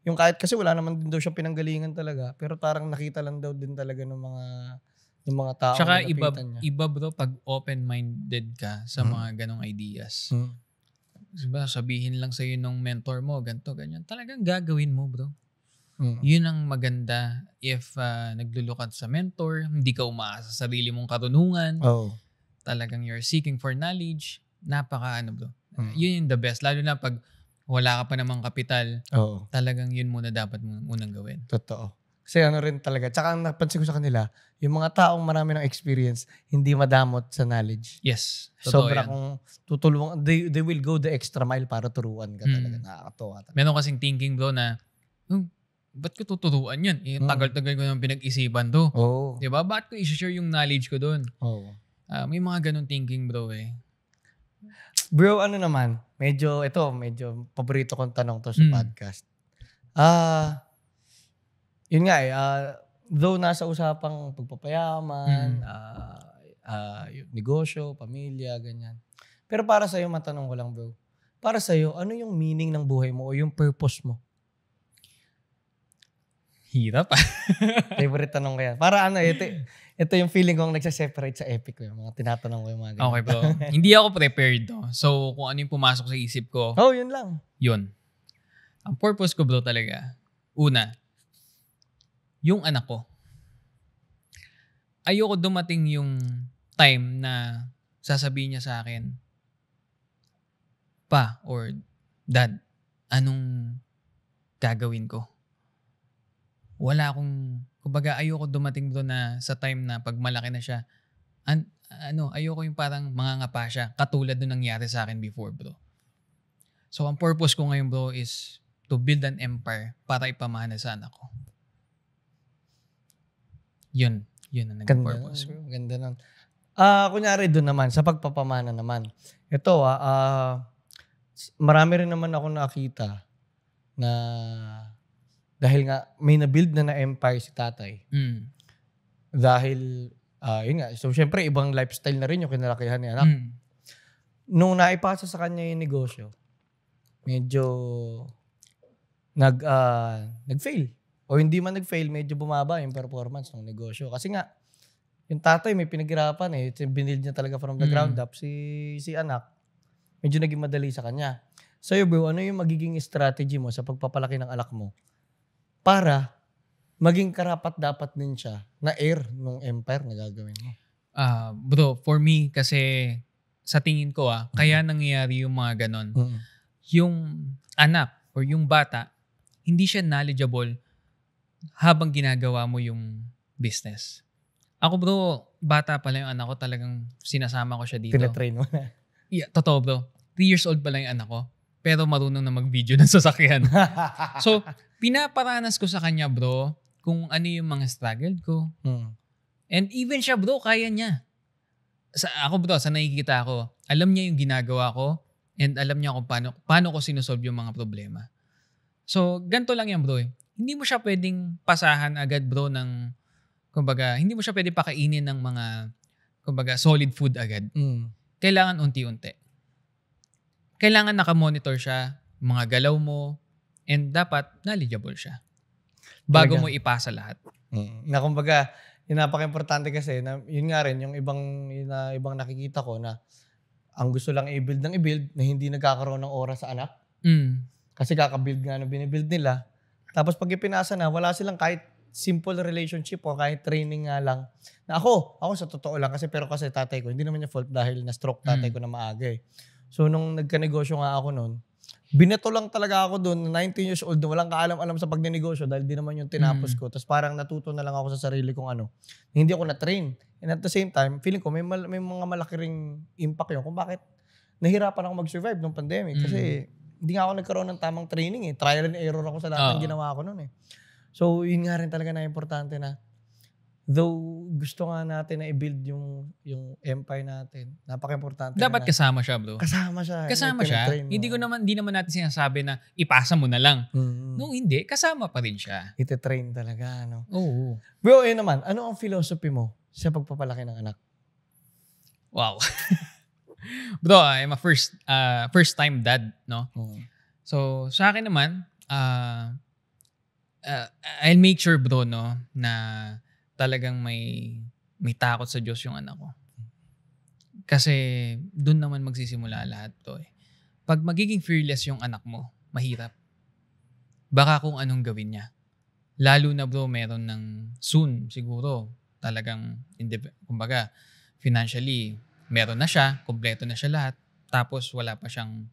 Yung kahit kasi wala naman din daw siya pinanggalingan talaga. Pero parang nakita lang daw din talaga ng mga tao. Tsaka iba bro, pag open-minded ka sa mga ganong ideas. Diba, sabihin lang sa'yo nung mentor mo, ganito, ganyan. Talagang gagawin mo bro. Yun ang maganda if naglulukat sa mentor, hindi ka umaasa sa sarili mong karunungan. Talagang you're seeking for knowledge. Bro. Yun yung the best. Lalo na pag wala ka pa namang kapital, talagang yun muna dapat mong unang gawin. Totoo. Kasi rin talaga. Tsaka ang napansin ko sa kanila, yung mga taong marami ng experience, hindi madamot sa knowledge. Yes. Sobra kung tutulungan, they will go the extra mile para turuan ka talaga. Nakakatawa talaga. Meron kasing thinking bro na, ba't ko tuturuan yan? Tagal-tagal ko nang pinag-isipan to. Diba? Ba't ko i-share yung knowledge ko doon? May mga ganun thinking bro eh. Bro, ano naman? Medyo paborito kong tanong to sa podcast. Yun nga though nasa usapang pagpapayaman, negosyo, pamilya, ganyan. Pero para sa'yo, matanong ko lang bro. Para sa'yo, ano yung meaning ng buhay mo o yung purpose mo? Hirap Favorite tanong ko yan. Para ito yung feeling kong nagsaseparate sa epic ko. Yung mga tinatanong ko yung mga ganyan. Okay bro. Hindi ako prepared to. So kung ano yung pumasok sa isip ko. Yun lang. Yun. Ang purpose ko bro talaga. Una, yung anak ko. Ayoko dumating yung time na sasabihin niya sa akin, Pa or Dad, anong gagawin ko. Wala akong, kumbaga ayoko dumating bro na sa time na pag malaki na siya, ayoko yung parang mangangapa siya, katulad nung nangyari sa akin before bro. So ang purpose ko ngayon bro is to build an empire para ipamana sa anak ko. Yun ang naging purpose. Ganda nun. Kunyari doon naman, sa pagpapamana naman. Ito marami rin naman ako nakita na dahil nga may na-build na empire si tatay. Dahil, yun nga, so syempre ibang lifestyle na rin yung kinalakihan ni anak. Nung naipasa sa kanya yung negosyo, medyo nag-fail. O hindi man nag-fail, medyo bumaba yung performance ng negosyo. Kasi nga, yung tatay may pinaghirapan binild niya talaga from the ground up. Si anak, medyo naging madali sa kanya. Sa'yo bro, ano yung magiging strategy mo sa pagpapalaki ng anak mo para maging karapat-dapat din siya na heir ng empire na gagawin mo? Bro, for me, kasi sa tingin ko kaya nangyayari yung mga ganon. Yung anak or yung bata, hindi siya knowledgeable habang ginagawa mo yung business. Ako bro, bata pa lang yung anak ko, talagang sinasama ko siya dito. Tinatrain mo na. Yeah, totoo bro. 3 years old pa lang yung anak ko, pero marunong na mag-video ng sasakyan. So, pinaparanas ko sa kanya bro, kung ano yung mga struggle ko. And even siya bro, kaya niya. Ako bro, sa nakikita ko, alam niya yung ginagawa ko, and alam niya kung paano ko sinusolve yung mga problema. So, ganito lang yan bro. Hindi mo siya pwedeng pasahan agad bro ng, kumbaga, hindi mo siya pwedeng pakainin ng mga, kumbaga, solid food agad. Kailangan unti-unti. Kailangan nakamonitor siya, mga galaw mo, and dapat knowledgeable siya. Bago mo ipasa lahat. Na kumbaga, yung napaka-importante kasi, na, yun nga rin, yung ibang nakikita ko na ang gusto lang i-build ng i-build na hindi nagkakaroon ng oras sa anak. Kasi kaka-build nga na binibuild nila. Tapos pag ipinasa na, wala silang kahit simple relationship o kahit training nga lang. Na ako sa totoo lang kasi tatay ko, hindi naman niya fault dahil na-stroke tatay ko na maaga So nung nagka-negosyo nga ako noon, binato lang talaga ako doon, 19 years old, walang kaalam-alam sa pagnenegosyo dahil di naman yung tinapos ko. Tapos parang natuto na lang ako sa sarili kong hindi ako na-train. And at the same time, feeling ko may mga malaki ring impact yun kung bakit nahirapan ako mag-survive nung pandemic. Kasi hindi nga ako nagkaroon ng tamang training Trial and error ako sa lahat ng ginawa ko noon So, yun nga rin talaga na importante na though gusto nga natin na i-build yung empire natin, napaka-importante. Dapat kasama siya, bro. Kasama siya. Hindi naman natin sinasabi na ipasa mo na lang. No, hindi. Kasama pa rin siya. Ite-train talaga, no? Oo. Bro, naman, ano ang philosophy mo sa pagpapalaki ng anak? Wow. Bro, I'm a first time dad, no? So, sa akin naman, I'll make sure, bro, no, na talagang may takot sa Diyos yung anak ko. Kasi doon naman magsisimula lahat, bro. Pag magiging fearless yung anak mo, mahirap. Baka kung anong gawin niya. Lalo na, bro, meron ng soon, siguro, talagang, kumbaga, financially, meron na siya, kompleto na siya lahat, tapos wala siyang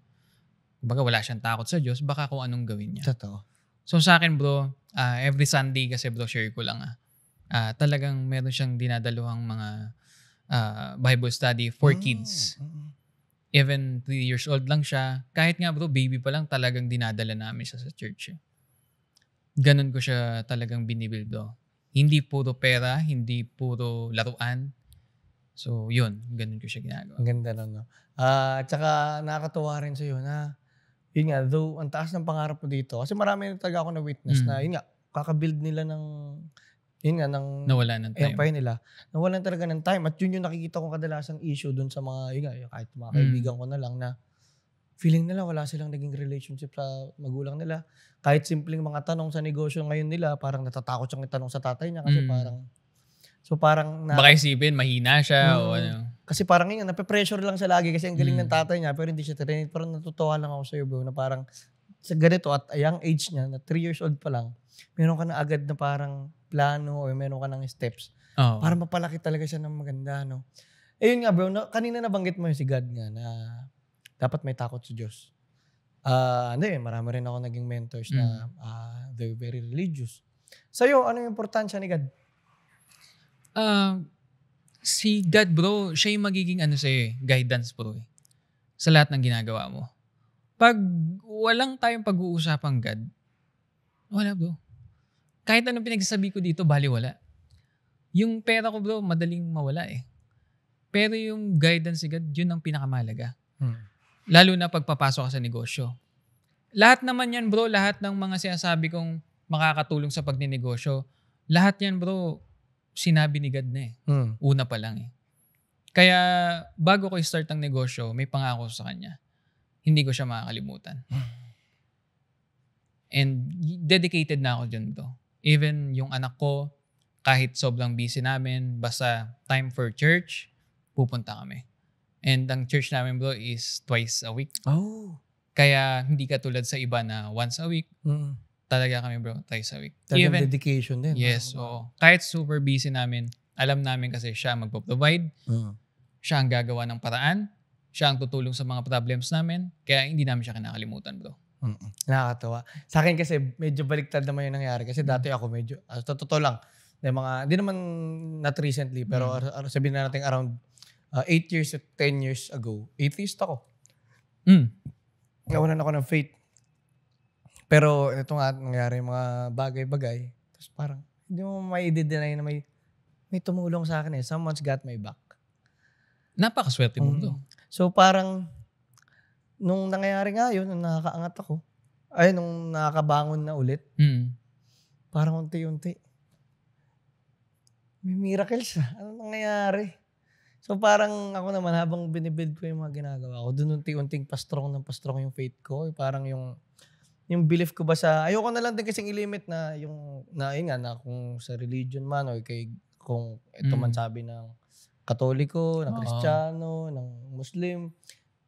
takot sa Diyos, baka kung anong gawin niya. Totoo. So sa akin bro, every Sunday kasi bro, share ko lang talagang meron siyang dinadaluhang mga Bible study for kids. Even 3 years old lang siya, kahit nga bro, baby pa lang, talagang dinadala namin siya sa church. Ganun ko siya talagang binibuild bro. Hindi puro pera, hindi puro laruan. So, yun. Ganun ko siya ginagawa. Ang ganda nun, no? At saka nakakatuwa rin sa'yo na, yun nga, though ang taas ng pangarap mo dito, kasi marami na talaga ako na witness na, yun nga, kakabuild nila ng nawala ng time. Empire nila. Nawalan talaga ng time. At yun yung nakikita kong kadalasang issue dun sa mga, yun nga, kahit mga kaibigan ko na lang na feeling nila wala silang naging relationship sa magulang nila. Kahit simpleng mga tanong sa negosyo ngayon nila, parang natatakot siyang itanong sa tatay niya kasi parang baka isipin, mahina siya o ano. Kasi parang yun, nape-pressure lang siya lagi kasi ang galing ng tatay niya pero hindi siya trained. Pero natutuwa lang ako sa'yo bro na parang sa ganito at a young age niya, na 3 years old pa lang, meron ka na agad na parang plano o meron ka ng steps para mapalaki talaga siya ng maganda. No? Yun nga bro, kanina nabanggit mo yung si God nga na dapat may takot sa Diyos. Marami rin ako naging mentors na they're very religious. Sa'yo, ano yung importansya ni God? Si God, bro, siya yung magiging guidance, bro. Sa lahat ng ginagawa mo. Pag walang tayong pag-uusapang God, wala, bro. Kahit anong pinagsasabi ko dito, baliwala. Yung pera ko, bro, madaling mawala eh. Pero yung guidance ni God, yun ang pinakamahalaga. Lalo na pagpapasok ka sa negosyo. Lahat naman yan, bro, lahat ng mga sinasabi kong makakatulong sa pagninegosyo, lahat yan, bro, sinabi ni God na eh. Una pa lang eh. Kaya bago ko i-start ang negosyo, may pangako sa kanya. Hindi ko siya makakalimutan. And dedicated na ako dyan, bro. Even yung anak ko, kahit sobrang busy namin, basta time for church, pupunta kami. And ang church namin, bro, is twice a week. Oh. Kaya hindi katulad sa iba na once a week. Talaga kami, bro, twice a week. Talagang dedication din. Yes, oo. Kahit super busy namin, alam namin kasi siya ang magpo-provide. Siya ang gagawa ng paraan. Siya ang tutulong sa mga problems namin. Kaya hindi namin siya kinakalimutan, bro. Nakakatawa. Sa akin kasi medyo baliktad naman yung nangyari. Kasi dati ako medyo, totoo lang, hindi naman not recently, pero sabihin na natin around 8 years to 10 years ago, atheist ako. Nawalan ako ng faith. Pero ito nga nangyari yung mga bagay-bagay. Tapos parang, hindi mo mai-deny na may tumulong sa akin eh. Someone's got my back. Napakaswerte mo to. So parang, nung nangyayari nga yun, nung nakakaangat ako, nung nakakabangon na ulit, parang unti-unti, may miracles na. Ano nangyayari? So parang ako naman, habang binibuild ko yung mga ginagawa ko, dun unti-unting pastrong yung faith ko. Parang yung belief ko ba ayoko na lang din kasing ilimit na na kung sa religion man o kung ito man sabi ng Katoliko, ng Kristiyano, ng Muslim.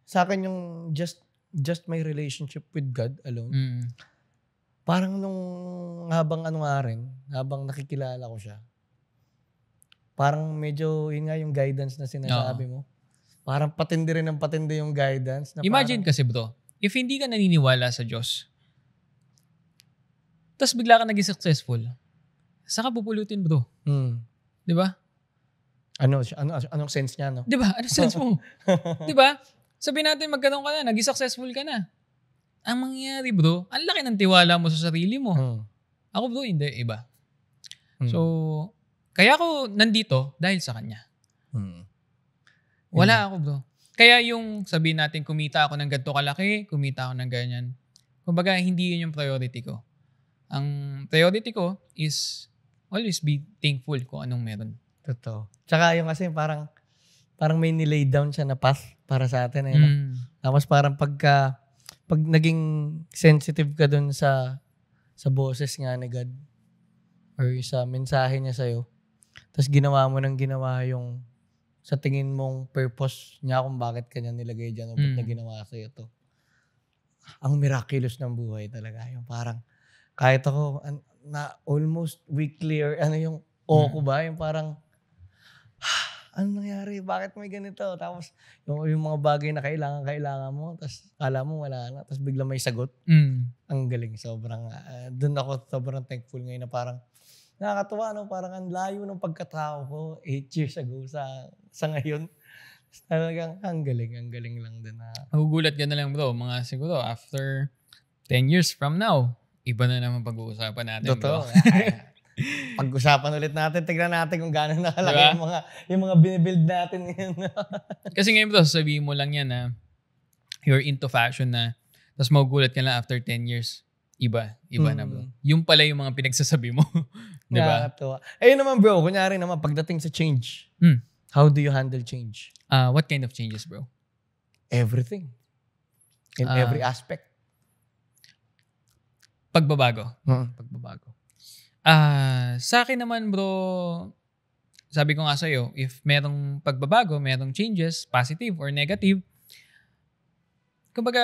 Sa akin yung just my relationship with God alone. Parang habang habang nakikilala ko siya, parang medyo yun nga yung guidance na sinasabi mo. Parang patindi rin ng patindi yung guidance. Na imagine kasi, bro, if hindi ka naniniwala sa Diyos, tapos bigla ka naging successful, saan ka pupulutin, bro? Di ba? Anong sense niya, no? Di ba? Anong sense mo? Di ba? Sabihin natin magkanoon ka na, naging successful ka na. Ang mangyayari, bro, ang laki ng tiwala mo sa sarili mo. Ako, bro, hindi. Iba. So, kaya ako nandito dahil sa kanya. Wala ako, bro. Kaya yung sabihin natin, kumita ako ng ganito kalaki, kumita ako ng ganyan. Kumbaga, hindi yun yung priority ko. Ang priority ko is always be thankful kung anong meron. Totoo. Tsaka yung kasi parang may nilay down siya na path para sa atin. Tapos parang pag naging sensitive ka dun sa boses nga ni God or sa mensahe niya sa'yo, tapos ginawa mo ng ginawa yung sa tingin mong purpose niya kung bakit kanya nilagay dyan o ba't na ginawa sa'yo to. Ang miraculous ng buhay talaga. Yung parang kahit ako na almost weekly or yung ko ba, yung parang ano nangyari? Bakit may ganito? Tapos yung mga bagay na kailangan mo, tapos kala mo wala na, tapos bigla may sagot. Ang galing. Sobrang, dun ako sobrang thankful ngayon na parang nakakatuwa, no? Parang ang layo ng pagkatao ko 8 years ago sa ngayon. Talagang ang galing lang din na. Magugulat ka na lang, bro. Mga siguro after 10 years from now, iba na naman pag-uusapan natin. Totoo. Pag-usapan ulit natin, tignan natin kung gano'n nakalaki yung mga binibuild natin ngayon. Kasi ngayon, bro, sabihin mo lang yan na you're into fashion na, tapos magugulat ka lang after 10 years. Iba na, bro. Yung pala yung mga pinagsasabi mo. Diba? Ayun naman, bro, kunyari naman, pagdating sa change, how do you handle change? What kind of changes, bro? Everything. In every aspect. Pagbabago. Pagbabago. Sa akin naman, bro, sabi ko nga sa'yo, if merong pagbabago, merong changes, positive or negative, kumbaga,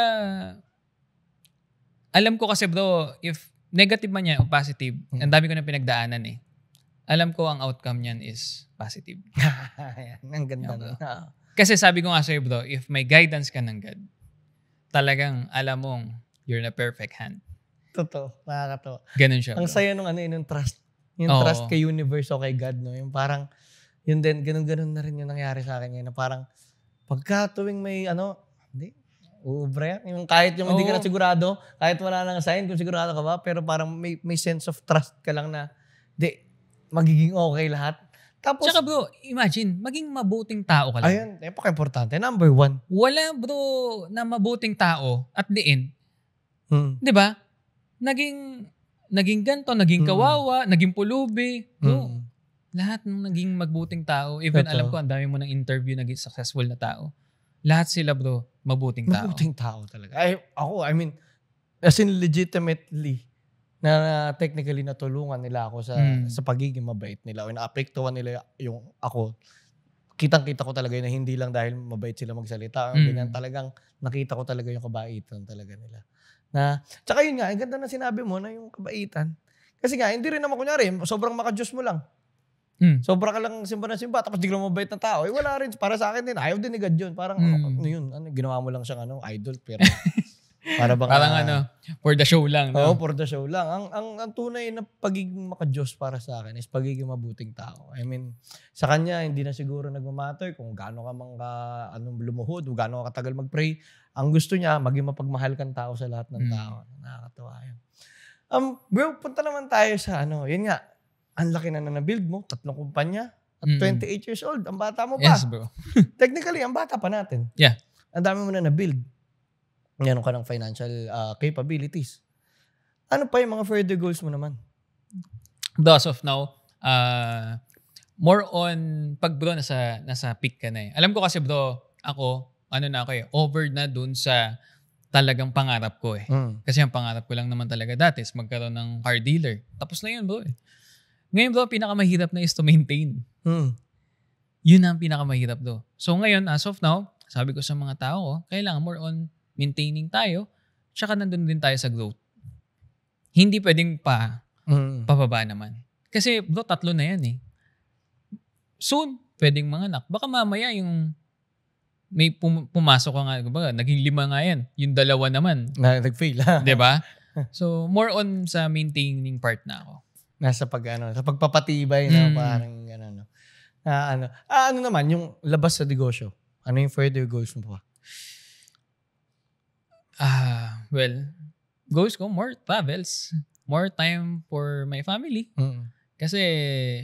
alam ko kasi, bro, if negative man yan o positive, ang dami ko na pinagdaanan eh. Alam ko ang outcome niyan is positive. Ang ganda na. Kasi sabi ko nga sa'yo, bro, if may guidance ka ng God, talagang alam mong you're in a perfect hand. Totoo. Nakakatawa. Ganun siya. Ang Bro. saya nung yung trust. Yung Oo. trust kay universe o kay God, no? Yung parang, yun din, ganun na rin yung nangyari sa akin ngayon. Na parang, pagka tuwing may hindi, uubra yan. Yung kahit yung hindi ka na sigurado, kahit wala nang sign kung sigurado ka ba, pero parang may sense of trust ka lang na, magiging okay lahat. Tapos, Tsaka bro, imagine, maging mabuting tao ka lang. ayun, napaka-importante. Number 1. Wala bro na mabuting tao at the end, di ba? Naging ganto, naging kawawa, naging pulubi. Bro, lahat ng naging mabuting tao, even Totoo. alam ko, ang dami mo ng interview naging successful na tao. Lahat sila bro, mabuting tao. Mabuting tao talaga. I mean, as in legitimately, na technically natulungan nila ako sa pagiging mabait nila o naapektuhan nila yung ako. Kitang-kita ko talaga yun na hindi lang dahil mabait sila magsalita. Ganyan, talagang nakita ko talaga yung kabaitan talaga nila. Tsaka yun nga, ang ganda na sinabi mo na yung kabaitan. Kasi nga, hindi rin naman kunyari, sobrang maka-Diyos mo lang. Sobra ka lang simba na simba, tapos di ka lang mabait na tao. Wala rin, para sa akin din, ayaw din ni God yun. Parang, ginawa mo lang siyang idol, pero para bang, parang for the show lang. No? Oo, for the show lang. Ang tunay na pagiging maka-Diyos para sa akin is pagiging mabuting tao. I mean, sa kanya, hindi na siguro nagmamatter kung gaano ka lumuhod o gaano ka katagal mag-pray. Ang gusto niya, maging mapagmahal kang tao sa lahat ng tao. Nakakatawa yun. Bro, punta naman tayo sa yun nga, ang laki na na-build mo, 3 kumpanya, at 28 years old, ang bata mo pa. Yes, bro. Technically, ang bata pa natin. Yeah. Ang dami mo na na-build. Meron ka ng financial capabilities. Ano pa yung mga further goals mo naman? As of now, more on, pag bro, nasa peak ka na eh. Alam ko kasi bro, ako over na dun sa talagang pangarap ko eh. Kasi ang pangarap ko lang naman talaga dati is magkaroon ng car dealer. Tapos na yun bro eh. Ngayon bro, pinakamahirap na is to maintain. Yun ang pinakamahirap bro. So ngayon, as of now, sabi ko sa mga tao ko, kailangan more on maintaining tayo, tsaka nandun din tayo sa growth. Hindi pwedeng pababa naman. Kasi bro, 3 na yan eh. Soon, pwedeng manganak. Baka mamaya yung may pumasok ka nga, naging 5 nga yan. Yung 2 naman. Na nag-fail ha? Diba? So, more on sa maintaining part na ako. Nasa sa pagpapatibay na parang gano'n. Ano naman, yung labas sa negosyo? Ano yung further goals mo pa? Well, goals ko, more travels. More time for my family. Kasi,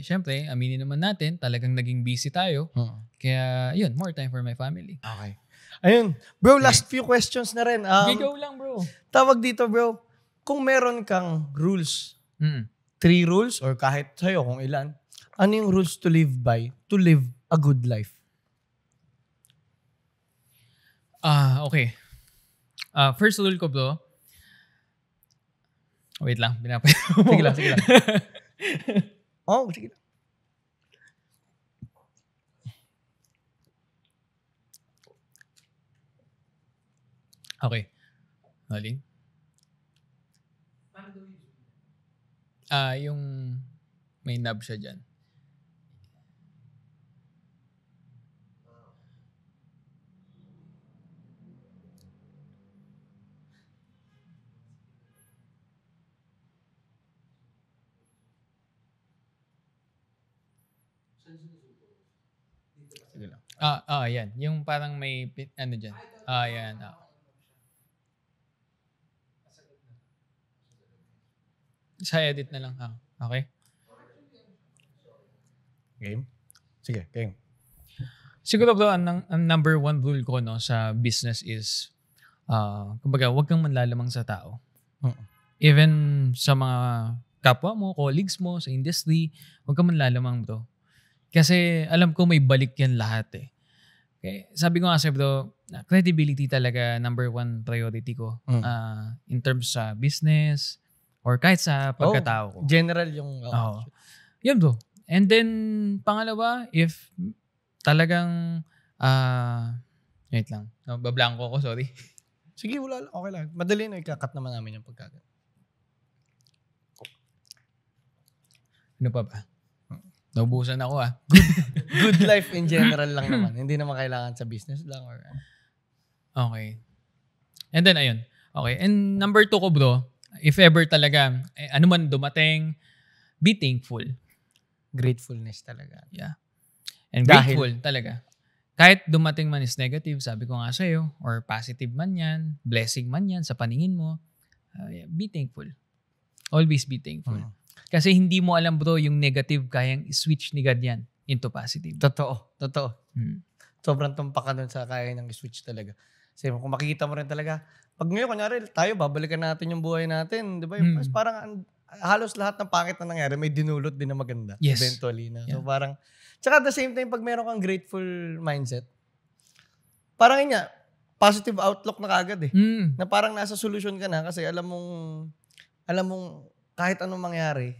syempre, aminin naman natin, talagang naging busy tayo. Kaya, yun, more time for my family. Okay. Ayun. Bro, last few questions na rin. Go lang, bro. Tawag dito, bro. Kung meron kang rules, 3 rules, or kahit sa'yo kung ilan, ano yung rules to live by to live a good life? Okay. First rule ko, bro. Wait lang, pinapaya mo. Sige lang. Sige lang. Okay. Haling. Yung may knob siya dyan. Sige lang. Yan. Yung parang may, dyan. Yan. Sa edit na lang. Okay? Game? Sige, game. Siguro bro, ang number 1 rule ko sa business is, kumbaga, huwag kang manlalamang sa tao. Even sa mga kapwa mo, colleagues mo, sa industry, huwag kang manlalamang bro. Kasi alam ko may balik yan lahat eh. Okay? Sabi ko nga sa'yo bro, credibility talaga number 1 priority ko. In terms sa business or kahit sa pagkatao ko. General yung... Yun bro. And then, pangalawa, if talagang... wait lang. Bablanko ko, sorry. Sige, wala lang. Okay lang. Madali na ikakat naman namin yung pagkagat. Ano pa ba? Naubusan ako Good life in general lang naman. Hindi naman kailangan sa business lang or... Okay. And then, ayun. Okay. And number 2 ko, bro, if ever talaga, ano man dumating, be thankful. Gratefulness talaga. Yeah. And grateful talaga. Kahit dumating man is negative, sabi ko nga sa'yo, or positive man yan, blessing man yan sa paningin mo, be thankful. Always be thankful. Kasi hindi mo alam, bro, yung negative kayang switch ni God yan into positive. Totoo. Sobrang tumpak ka dun sa kaya ng switch talaga. Kasi kung makikita mo rin talaga, pag ngayon, kunyari, tayo, babalikan natin yung buhay natin. Di ba? Parang halos lahat ng pangit na nangyari, may dinulot din na maganda. Yes. Eventually. Na. Yeah. So parang, tsaka at the same time, pag meron kang grateful mindset, parang yun nga, positive outlook na kagad eh. Na parang nasa solution ka na kasi alam mong kahit anong mangyari,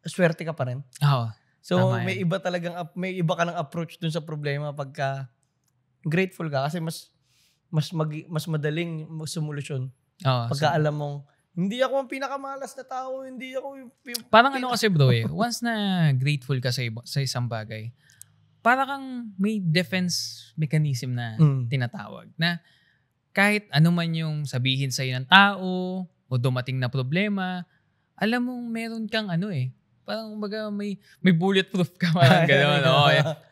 swerte ka pa rin. Oo. So may iba ka ng approach dun sa problema pagka grateful ka kasi mas madaling sumolusyon. Pagka alam mong hindi ako ang pinakamalas na tao, hindi ako yung parang ano kasi bro once na grateful ka sa isang bagay, para kang may defense mechanism na tinatawag na kahit ano man yung sabihin sa'yo ng tao o dumating na problema, alam mong meron kang parang umaga may bulletproof ka, parang gano'n.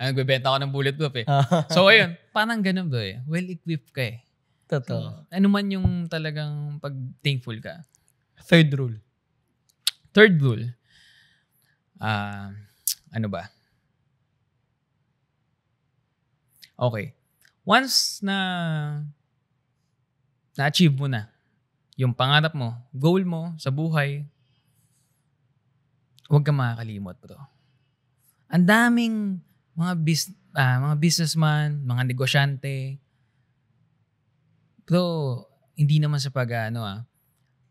Nagbebenta ako ng bulletproof So ayun, parang gano'n bro well-equipped ka Totoo. So, ano man yung talagang pag thankful ka. Third rule. Ano ba? Okay. Once na-achieve mo na yung pangarap mo, goal mo sa buhay, huwag kang makakalimot, bro. Ang daming mga businessman, mga negosyante, bro, hindi naman sa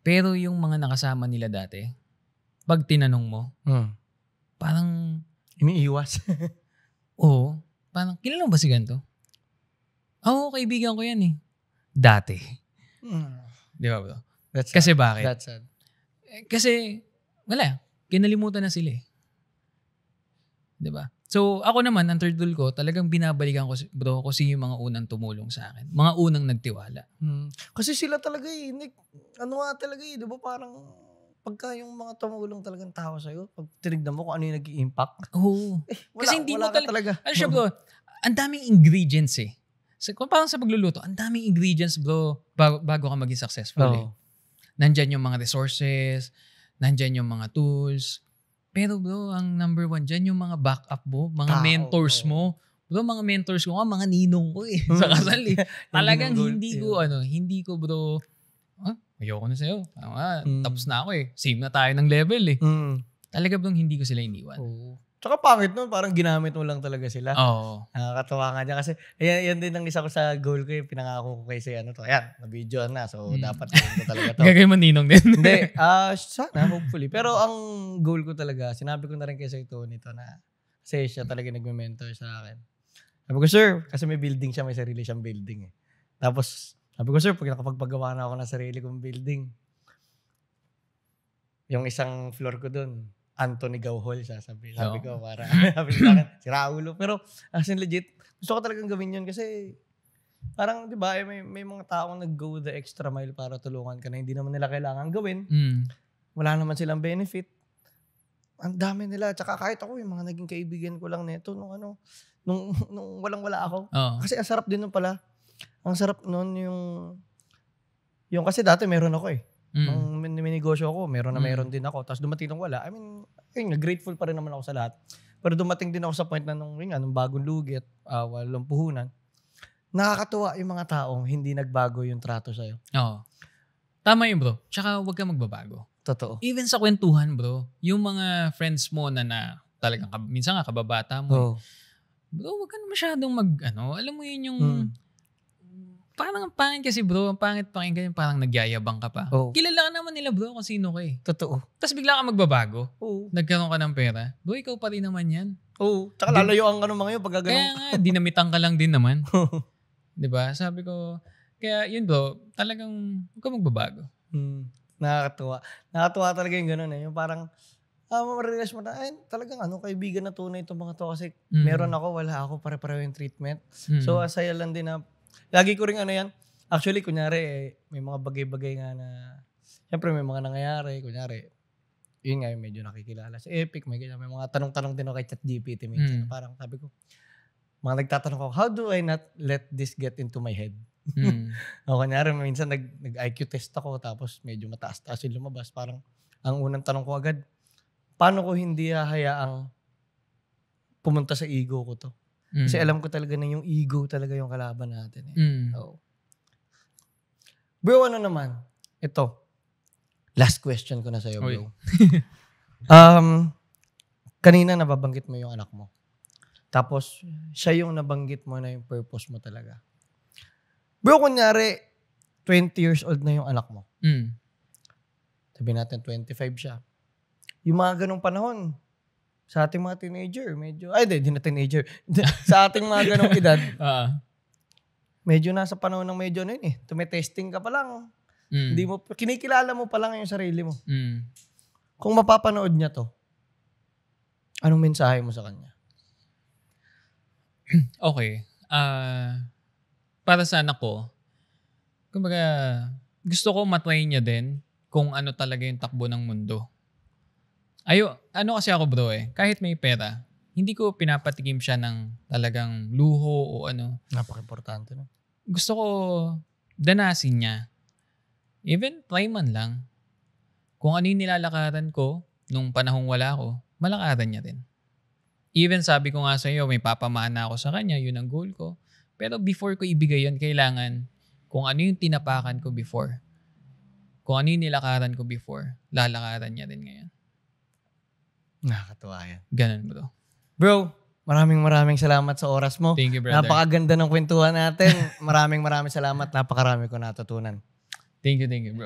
pero yung mga nakasama nila dati, pag tinanong mo, parang iniiwas. Oo. Parang, kilala mo ba si ganito? Oo, kaibigan ko yan dati. Di ba bro? Kasi bakit? That's sad. Kasi, wala. Kinalimutan na sila Di ba? So, ako naman, ang third rule ko, talagang binabalikan ko, bro, kasi yung mga unang tumulong sa akin. Mga unang nagtiwala. Kasi sila talaga di ba parang pagka yung mga tumulong talagang tao sa'yo, pag tinignan mo kung ano yung nag-i-impact. Oo. Kasi hindi mo talaga. Ano siya bro, ang daming ingredients So, kung parang sa pagluluto, ang daming ingredients bro, bago ka maging successful Nandyan yung mga resources, nandyan yung mga tools. Pero bro, ang number 1 dyan, yung mga backup mo, mga mentors mo. Bro, mga mentors ko mga ninong ko sa kasal Talagang hindi ko bro, ayoko na sa'yo. Tapos na ako Same na tayo ng level Talaga bro, hindi ko sila iniwan. Tsaka pangit nun, parang ginamit mo lang talaga sila. Oo. Nakakatawa nga dyan kasi, yan din ang isa ko sa goal ko pinangako ko kasi na-video na. So, dapat ko talaga to. Gagawin mo ninong din. Hindi, sana, hopefully. Pero ang goal ko talaga, sinabi ko na rin kasi ito nito na, kasi siya talaga nagme-mentor sa akin. Sabi ko, sir, kasi may building siya, may sarili siyang building Tapos, sabi ko, sir, pag nakapagpagawa na ako ng sarili kong building, yung isang floor ko dun, Anthony Gauhol siya, sabi ko, para sabi sa akin, si Raulo. Pero, as in legit, gusto ko talagang gawin yun kasi, parang, di ba, may mga taong nag-go the extra mile para tulungan ka na hindi naman nila kailangan gawin. Wala naman silang benefit. Ang dami nila. Tsaka kahit ako, yung mga naging kaibigan ko lang nito, nung walang-wala ako. Kasi ang sarap din nun pala. Ang sarap nun yung kasi dati meron ako Nung may negosyo ako, meron din ako. Tapos dumating nung wala. I mean, grateful pa rin naman ako sa lahat. Pero dumating din ako sa point na nung bagong lugi at walang puhunan. Nakakatuwa yung mga taong hindi nagbago yung trato sa'yo. Oo. Tama yun bro. Tsaka huwag kang magbabago. Totoo. Even sa kwentuhan bro, yung mga friends mo na talagang minsan nga kababata mo. Bro, huwag ka na masyadong alam mo yun yung parang ang pangit kasi bro, ang pangit pakinggan yung parang nagyayabang ka pa. Kilala ka naman nila bro kung sino ka Totoo. Tapos bigla ka magbabago. Nagkaroon ka ng pera. Bro, ikaw pa rin naman yan. Tsaka lalayo ang mga yun pag kaya nga, dinamitan ka lang din naman. Diba? Sabi ko, kaya yun bro, talagang huwag ka magbabago. Nakakatuwa. Nakakatuwa talaga yung gano'n Yung parang, ma-realize mo na, talagang kaibigan na tunay itong mga to kasi meron ako, wala ako, pare-pareho yung treatment. So, asaya lang din na, lagi ko rin Actually, kunyari, may mga bagay-bagay nga na, syempre may mga nangyayari, kunyari, yun nga, medyo nakikilala sa Epic, may mga tanong-tanong din ako kay ChatGPT minsan. Parang sabi ko, mga nagtatanong ko, how do I not let this get into my head? O kunyari, minsan nag-IQ test ako, tapos medyo mataas-taas yung lumabas. Parang, ang unang tanong ko agad, paano ko hindi hahayaang pumunta sa ego ko to? Kasi alam ko talaga na yung ego talaga yung kalaban natin. So, bro, ano naman? Ito. Last question ko na sa'yo, bro. Kanina nababanggit mo yung anak mo. Tapos, siya yung nabanggit mo na yung purpose mo talaga. Bro, kunyari, 20 years old na yung anak mo. Sabi natin, 25 siya. Yung mga ganong panahon, sa ating mga teenager, medyo, ay, di na teenager. Sa ating mga ganong edad, medyo nasa panahon ng medyo ano yun tumitesting ka pa lang. Hindi mo, kinikilala mo pa lang yung sarili mo. Kung mapapanood niya to, anong mensahe mo sa kanya? Okay. Para sa anak ko, kumbaga, gusto ko matry niya din kung ano talaga yung takbo ng mundo. Ano kasi ako bro kahit may pera, hindi ko pinapatikim siya ng talagang luho o ano. Napaka-importante no? Gusto ko danasin niya. Even try man lang. Kung ano yung nilalakaran ko nung panahong wala ko, malakaran niya din. Even sabi ko nga sa iyo, may papamana ako sa kanya, yun ang goal ko. Pero before ko ibigay yun, kailangan kung ano yung tinapakan ko before. Kung ano yung nilakaran ko before, lalakaran niya din ngayon. Nakakatuwa yan. Ganun bro. Bro, maraming salamat sa oras mo. Thank you, brother. Napakaganda ng kwentuhan natin. Maraming salamat. Napakarami ko natutunan. Thank you, bro.